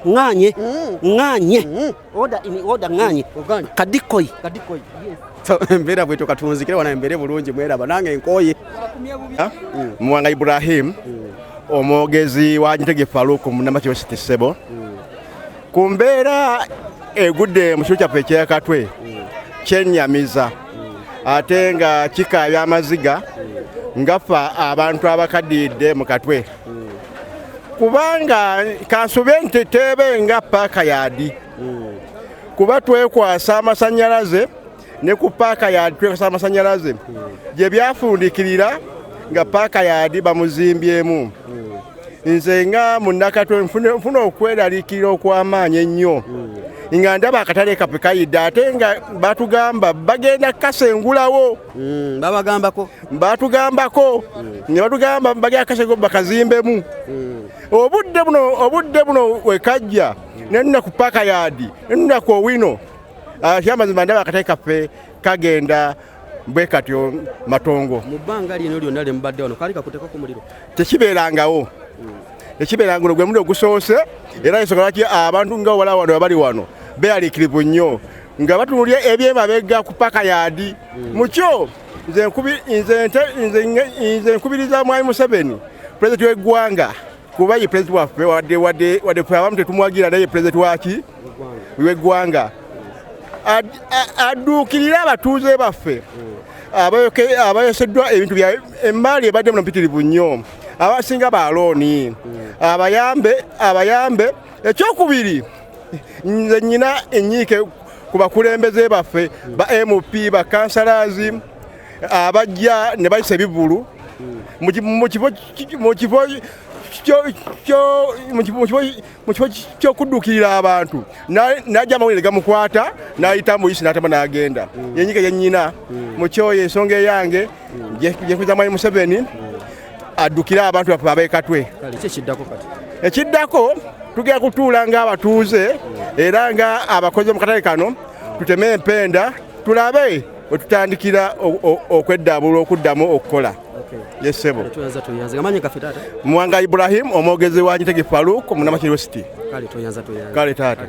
ŋŋanye oda ŋŋanye kadikoyi embeera bwe tokatunzikire wana embeere bulungi mweraba nange enkoye Muwanga Ibrahim omwogezi wa Nyitege Faruku Munamaki West Sebo ku mbeera egudde mu kiru kyaffe ekyekatwe kyennyamiza ate nga kikaabya amaziga ngafa abantu abakaddiridde mu katwe kubanga kansube nti teebe nga paaka yaadi kuba twekwasa amasannyalaze ne ku paaka yaadi twekasa amasanyalaze gye byafundikirira nga paaka yaadi bamuzimbyemu nze nga munnakatwe nfuna okweraliikirira okw'amaanyi ennyo nga ndaba akatale kape kayidde ate nga batugamba bagenda kasengulawo batugambako ne batugamba bagenda kasengulawo bakazimbemu obudde buno wekajja nenna ku paaka yaadi nenna ku owino kyamazima ndaba akatale kafe kagenda bwe katyo matongo mu bbanga lino lyonna lye mubadde wano kaali kakuteko ku muliro tekibeerangawo ekibeeranga gwe mulimu ogusoose era ensonga lwaki abantu nga wala wano abali wano beeraliikirivu nnyo nga batunuulya ebyemabega ku paaka yaadi mukyo nze nkubiriza mwami Museveni pulezidenti w'eggwanga kuba ye pulezidenti waffe wadde ffe abamu tetumuwagira naye pulezidenti waki w'eggwanga adduukirira abatuuze baffe abayoseddwa ebintu bya emmaali ebadde muno mpitirivu nnyo abasinga balooni abayambe ekyokubiri nze nnyina enyiike ku bakulembeze baffe ba MP bakansalazi abajja ne bayisa ebivulu mu kifo ky'okudduukirira abantu n'ajja amawulire gamukwata n'ayita muyisi n'atama n'agenda yenyiike yennyina mu kyoyo ensonga eyange gyenkuza mwami Museveni addukira abantu baffe abeekatwe ekiddako tugenda kutuula ng'abatuuze era nga abakozi mu katale kano tuteme empenda tulabe we tutandikira okweddabula okuddamu okukola yesebo Mwanga Ibrahim omwogezi wa Nyitege Farouk Munamakiri West kale taata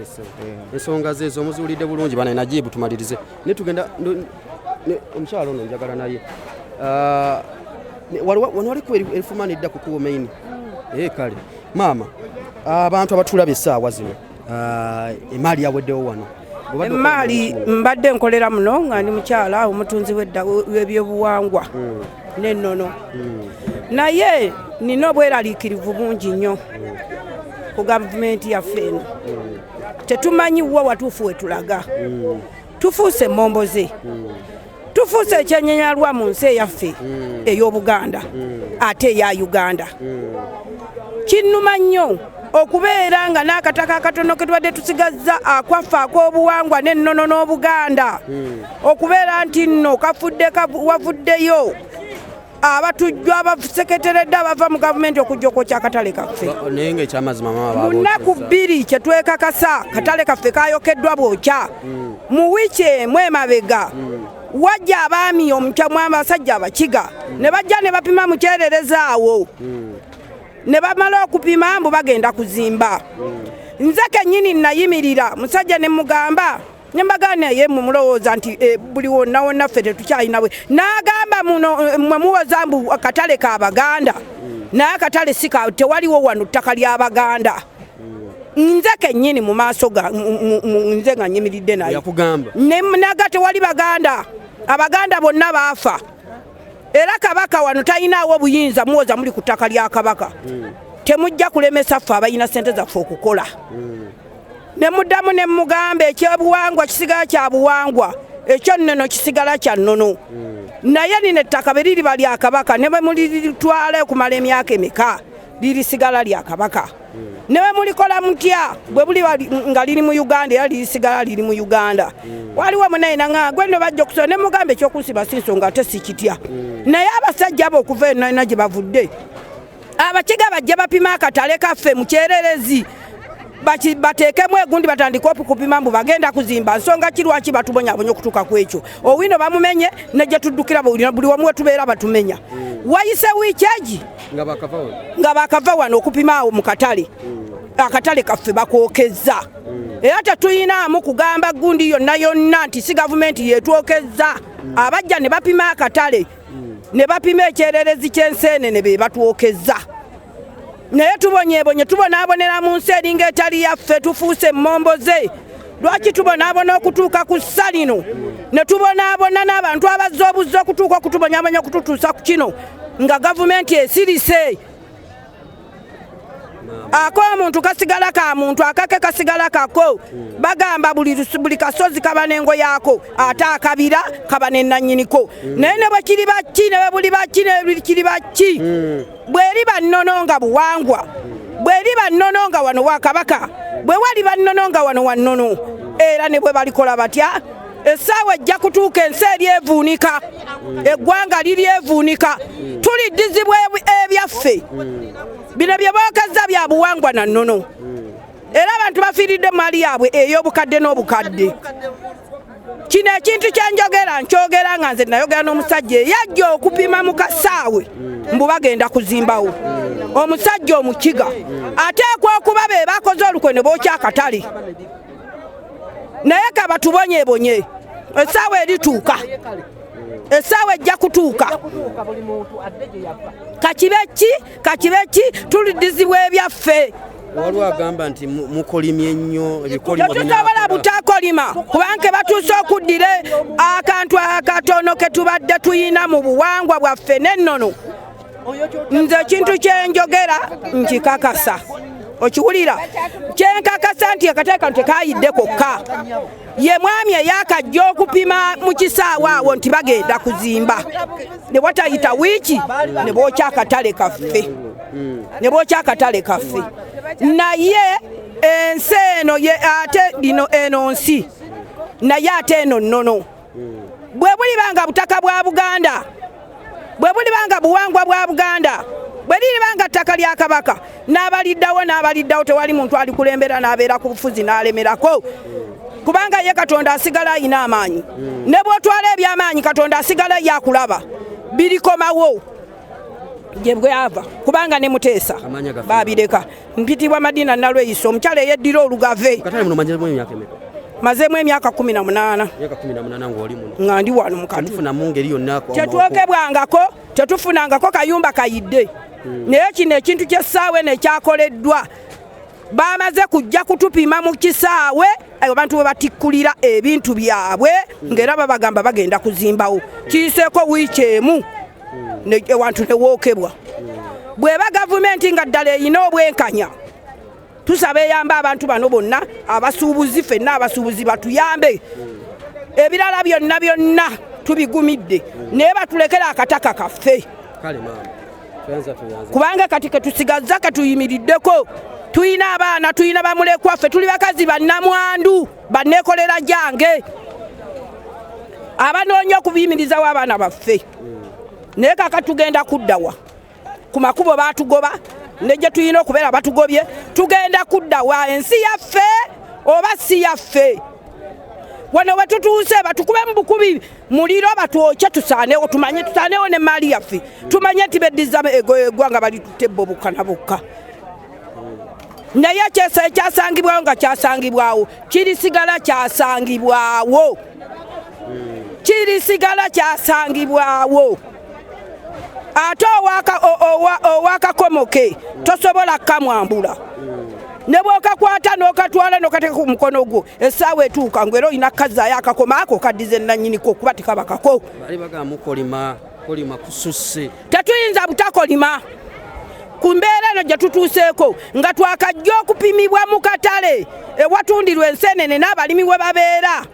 ensonga zezo muzuulidde bulungi bana najibu tumalirize ne tugenda omukyalo ono njagala naye wano waliko elfumani edda kukuwa maini kale maama abantu abatulaba essaawa zino emaali yaweddewo wano emaali mbadde nkolera muno nga ndi mukyala omutunzi w'ebyobuwangwa n'ennono naye nina obweraliikirivu bungi nnyo ku gavumenti yaffe eno tetumanyi wa watuufu we tulaga tufuuse emmomboze tufuuse ekyennyanyalwa mu nsi eyaffe ey'Obuganda ate eya Uganda kinnuma nnyo okubeera nga n'akataka akatono ke tubadde tusigazza akwaffe ak'obuwangwa n'ennono n'Obuganda okubeera nti nno wavuddeyo abatujjwa abaseketeredde abava mu gavumenti okujja okwokya akatale kaffe naye ng'ekyamazima mu nnaku bbiri kye twekakasa katale kaffe kayokeddwa bwokya mu wiiki emu emabega wajja abaami omutyamu abasajja abakiga ne bajja ne bapima mukyerereza awo ne bamala okupima mbu bagenda kuzimba nze kennyini nayimirira musajja ne mugamba ne mbagana ye mulowooza nti buli wonna wonna ffe tetukyalinawe n'agamba muno mwe muwoza mbu akatale k'Abaganda naye akatale si tewaliwo wano ttaka ly'Abaganda nze kennyini mu maaso nze nga nyimiridde naye naga tewali Baganda Abaganda bonna baafa era Kabaka wano talinaawo buyinza muwoza muli ku ttaka lya Kabaka temujja kulemesa ffe abalina ssente zaffe okukola ne muddamu ne mugamba ekyobuwangwa kisigala kya buwangwa ekyo nnono kisigala kya nnono naye lino ettaka be liriba lya Kabaka ne bwe mulitwala okumala emyaka emeka lirisigala lya Kabaka ne bwe mulikola mutya bwe buli nga liri mu Uganda era lirisigala liri mu Uganda waliwo munayina nga gwe no bajja okusobola ne mugamba ekyokusiba si nsonga ate si kitya naye abasajja abo okuva eno gye bavudde abakiga bajja bapima akatale kaffe mu kyererezi bateekemu egundi batandika okupima mbu bagenda kuzimba nsonga ki lwaki batubonyabonya okutuuka ku ekyo owino bamumenye nejje tuddukira buli wamu we tubeera batumenya wayise wiiki egi nga bakava wano okupima awo mu katale akatale kaffe bakwokezza era tetuyinaamu kugamba gundi yonna yonna nti si gavumenti yetwokezza abajja ne bapima akatale ne bapima ekyererezi ky'enseenene be batwokezza naye tubonyeebonye tubonaabonera mu nsi eringa etali yaffe tufuuse emmomboze lwaki tubonaabona okutuuka ku ssa lino ne tubonaabona n'abantu abazza obuzza okutuuka okutubonyaabonya okututuusa ku kino nga gavumenti esirise ak'omuntu kasigala ka muntu akake kasigala kako bagamba buli kasozi kaba n'engo yaako ate akabira kaba n'ennannyiniko naye ne bwe kiri baki ne bwe buli baki ne bwe kiri baki bw'eri bannono nga buwangwa bw'eri bannono nga wano wa kabaka bwe wali bannono nga wano wannono era ne bwe balikola batya essaawa ejja kutuuka ensi eryevuunika eggwanga liryevuunika tuliddizibwa ebyaffe bino bye bookazza bya buwangwa na nnono era abantu bafiiridde mali yaabwe ey'obukadde n'obukadde kino ekintu kyenjogera nkyogera nga nze nayogera n'omusajja eyajja okupima mu kasaawe mbu bagenda kuzimbawo omusajja omukiga ateekwa okuba be bakoze olukwe ne bookya akatale naye kaba tubonyebonye essaawa erituuka essaawa ejja kutuuka kakibeki tuliddizibwa ebyaffe waliwo agamba nti mukolimye nnyo ebikolimo tetusobola butakolima kubanga batuuse okuddira akantu akatono ke tubadde tuyina mu buwangwa bwaffe n'ennono nze ekintu kyenjogera nkikakasa okiwulira kyenkakasa nti akatale kano tekayidde kokka ye mwami eyakajja okupima mu kisaawa awo nti bagenda kuzimba ne watayita wiiki ne bookya akatale kaffe naye ensi eno ye ate lino eno nsi naye ate eno nnono bwe bulibanga butaka bwa Buganda bwe bulibanga buwangwa bwa Buganda bwe liribanga ttaka lya Kabaka n'abaliddawo tewali muntu alikulembera n'abeera ku bufuzi n'alemerako kubanga ye Katonda asigala ayina amaanyi ne bw'otwala eby'amaanyi Katonda asigala yakulaba birikomawo gye bwava kubanga ne Muteesa babireka mpitibwa Madina Nalweyiso omukyala eyeddira olugave mazemu emyaka 18 nga ndi wano mukatu tetufunangako kayumba kayidde naye kino ekintu ky'essaawe nekyakoleddwa bamaze kujja kutupima mu kisaawe abantu bwe batikkulira ebintu byabwe ng'era babagamba bagenda kuzimbawo kiyiseeko wiiki emu ewantu newookebwa bw'eba gavumenti nga ddala eyina obwenkanya tusaba eyamba abantu bano bonna abasuubuzi ffenna abasuubuzi batuyambe ebirala byonna tubigumidde naye batulekera akataka kaffe kubanga kati ketusigazza katuyimiriddeko tuyina abaana tuyina bamulekwaffe tuli bakazi bannamwandu banneekolera jange abanoonya okubiyimirizawo abaana baffe naye kaka tugenda kuddawa ku makubo baatugoba negye tuyina okubeera batugobye tugenda kuddawa ensi yaffe oba si yaffe wano wetutuuse batukube mu bukubi muliro batwokye tusaanewo tumanye tusaanewo ne maali yaffe tumanye nti beddiza eggwanga balitutte bo bokka na bokka naye ekyasangibwawo nga kyasangibwawo kirisigala kyasangibwawo ate owakakomoke tosobola kamwambula ne bwokakwata n'okatwala n'okateeka ku mukono gwo essaawa etuuka ngwera olina kazaayo akakoma ako kaddiza ennannyiniko kuba tekabakako tetuyinza butakolima ku mbeera eno gye tutuuseeko nga twakajja okupimibwa mu katale ewatundirwa enseenene n'abalimi we babeera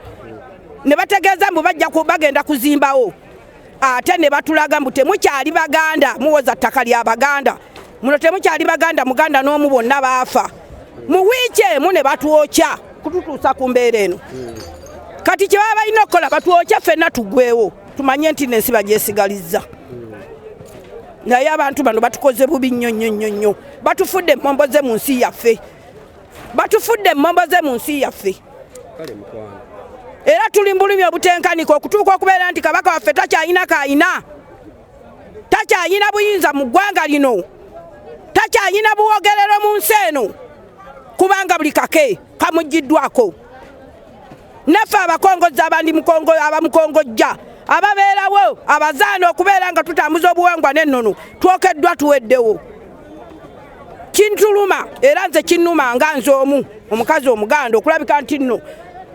ne bategeeza mbu bagenda kuzimbawo ate ne batulaga mbu temukyali Baganda muwoza ttaka lya Baganda muno temukyali Baganda Muganda n'omu bonna baafa mu wiiki emu ne batwokya kututuusa ku mbeera eno kati kye baba balina okukola batwokya ffenna tuggwewo tumanye nti n'ensi bagyesigalizza naye abantu bano batukoze bubi nnyo batufudde emmomboze mu nsi yaffe era tuli mbulumi obutenkaniko okutuuka okubeera nti kabaka waffe takyayina takyayina buyinza mu ggwanga lino takyayina buwogerero mu nsi eno kubanga buli kake kamuggiddwako naffe abakongozi abamukongojja ababeerawo abazaana okubeera nga tutambuza obuwangwa n'ennono twokeddwa tuweddewo kintuluma era nze kinnuma nga nze omukazi omuganda okulabika nti nno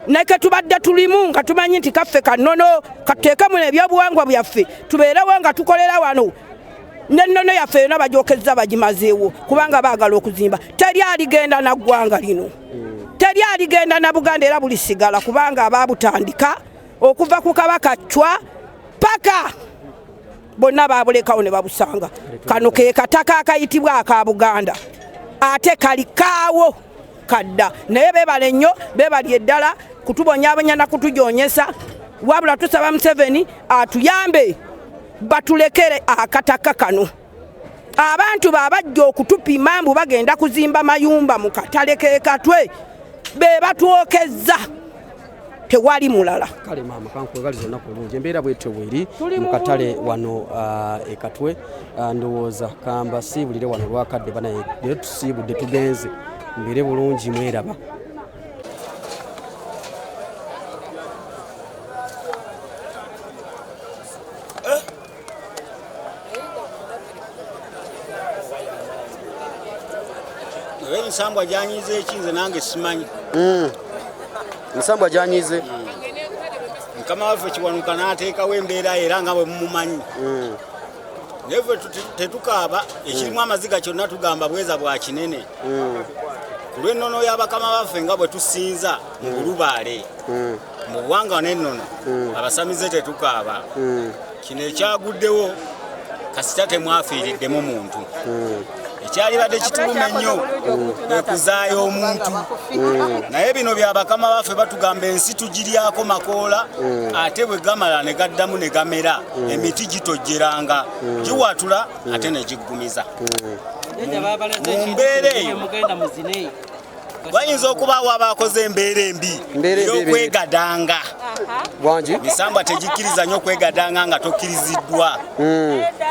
neke tubadde tulimu nga tumanyi nti kaffe kannono katuteekemu ebyobuwangwa byaffe tubeerewo nga tukolera wano nennono yaffe yonna bagyokeza bagimazeewo kubanga baagala okuzimba teri aligenda na ggwanga lino teri aligenda na Buganda era bulisigala kubanga abaabutandika okuva ku Kabaka Chwa paka bonna baabulekawo ne babusanga kano ke kataka akayitibwa aka Buganda ate kali kaawo kadda naye beebale nnyo beebali eddala kutubonyabonya na kutujonyesa wabula tusaba Museveni atuyambe batulekere akataka kano abantu babajja okutupima mbu bagenda kuzimba mayumba mu katale ke Katwe be batwokeza tewali mulala kale mama kankwegaliza nako bulungi embeera bwetyo bweri mu katale wano e Katwe ndowooza kamba siibulire wano lwakadde banaye leero tusiibudde tugenze mbere bulungi mweraba Nsambwa janyize ekinze nange simanyi. Nsambwa janyize. Kama waffe kiwanuka n'ateekawo embeera era nga bwe mumumanyi. Neve tetukaaba ekirimu amaziga kyonna tugamba bweza bwa kinene. Ku lw'ennono y'abakama baffe nga bwe tusinza mu Bulubaale. Mu buwanga n'ennono abasamize tetukaaba. Kino ekyaguddewo kasita temwafiiriddemu muntu. Ekyali badde kituluma nnyo ekuzaayo omuntu naye bino byabakama baffe batugamba ensi tugiryako makoola ate bwe gamala ne gaddamu ne gamera emiti gitojjeranga giwatula ate ne giggumiza mu mbeera eyo bayinza okubaawo abaakoze embeera embi ey'okwegadanga misambwa tegikkiriza nnyo okwegadanga nga tokkiriziddwa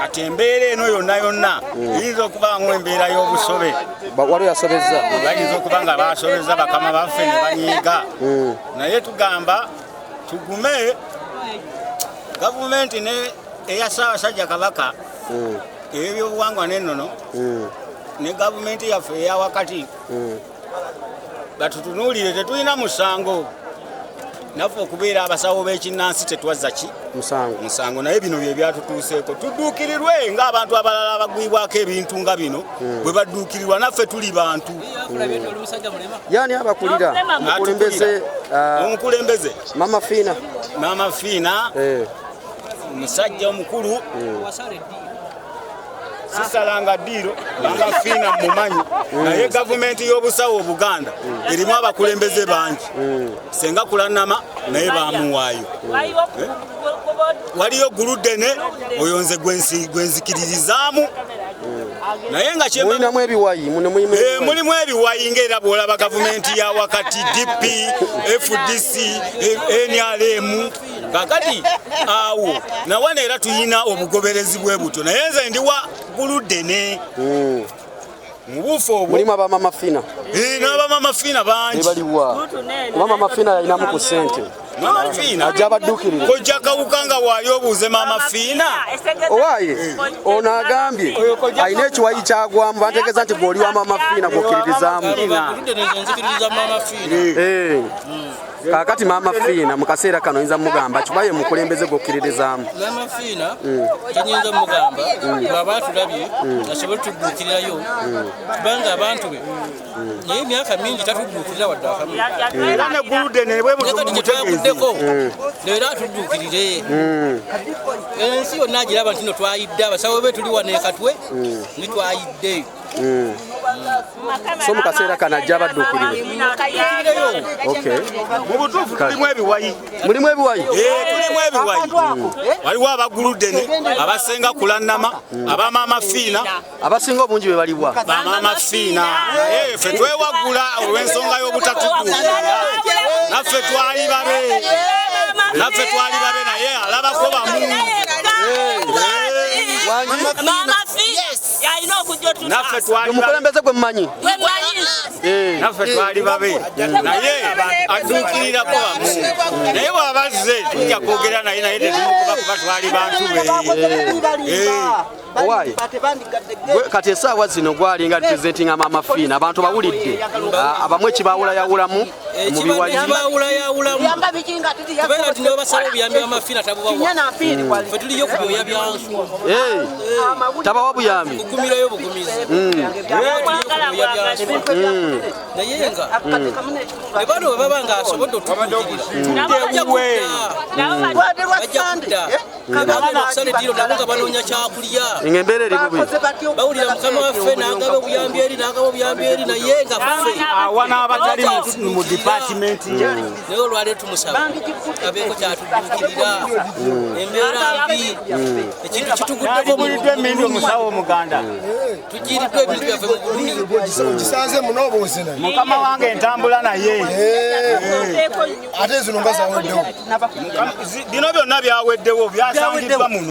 kati embeera eno yonna yonna eyinza okubaamu embeera y'obusobe waliwo yasobezza bayinza okuba nga baasobezza bakama baffe ne banyiiga naye tugamba tugume gavumenti eya Ssaabasajja Kabaka ey'ebyobuwangwa n'ennono ne gavumenti yaffe eya wakati batutunuulire tetulina musango naffe okubeera abasawo b'ekinnansi tetwazza ki musango naye bino bye byatutuuseeko tudduukirirwe ng'abantu abalala abagwibwako ebintu nga bino bwe badduukirirwa naffe tuli bantu yaani abakulira omukulembeze Mama Fiina omusajja omukulu sisalanga ddiiro Mama Fiina mumanyi naye gavumenti y'obusawo Buganda erimu abakulembeze bangi senga kulanama naye bamuwaayo waliyo Guludene oyo nze gwenzikiririzaamu naye nga mulinamu ebiwayi mulimu ebiwayi ng'era bw'olaba gavumenti ya wakati DP FDC NRM kakati awo nawana era tuyina obugoberezi bwe butyo naye nze ndi wa Guludene mubufu obwo mulimu abamama Fiina n'abamama Fiina bangi baliwa Mama Fiina yalinamu ku ssente Mama Fiina ajja abadduukirire kojja kawuka nga waali obuuze Mama Fiina owaaye ono agambye alina ekiwayi kyagwamu bantegeeza nti gw'oli wa Mama Fiina gwokkiririzaamu kakati Mama Fiina mu kaseera kano oyinza mugamba kibaye mukulembeze gwokkiririzaamu Mama Fiina tenyinza mugamba bw'aba atulabye asobole tudduukirirayo kubanga abantu be naye emyaka mingi tatudduukirira wadde akamu era ne Guludene bwe mutegeezeeko leero atudduukirire ensi yonna agiraba nti no twayidde abasawo be tuli wano e Katwe ne twayidde so mu kaseera kano ajja abadduukirire mubutuufu tulimu ebiwayi mulimu ebiwayi tulimu ebiwayi waliwo abaguludene abasenga kulannama abamama Fiina abasinga obungi be baliwa bamama Fiina ffe twewaggula olw'ensonga y'obutatudduukirira naffe twali babe naye alabako bamu Mama Fiina yalina naffe twali omukulembeze gwe mumanyi naffe twali babe naye aduukirirako bamu naye bw'abazze tujja kwogera naye tetumukuba kuba twali bantu be owaayi kati essaawa zino gwalinga representing amafiina abantu bawulidde abamu ekibaawulayawulamu mu biwayibawulayawulamu kubera nti nebasaba obuyambi bw'amafiina tabubawa fe tuliyo ku byoya byansu tabawa buyambi kukumirayo bugumizi naye nga ne bano bwe baba nga asobodde otukuukirira bajja kudda nebagenda okusala eddiiro nabo nga banoonya kyakulya embeera eri bubi bawulira mukama waffe n'agaba obuyambi eri n'agaba obuyambi eri naye nga ffe awa n'abatali mu dipatimenti naye olwaleero tumusaba abeeko kyatuduukirira embeera mbi ekintu kituguddeko mulidde omusawo omuganda tujiriddwa ebintu byaffe mu bulumi gisanze munobuuzi naye mukama wange entambula naye ate zino nga zaweddewo bino byonna byaweddewo byasangiddwa muno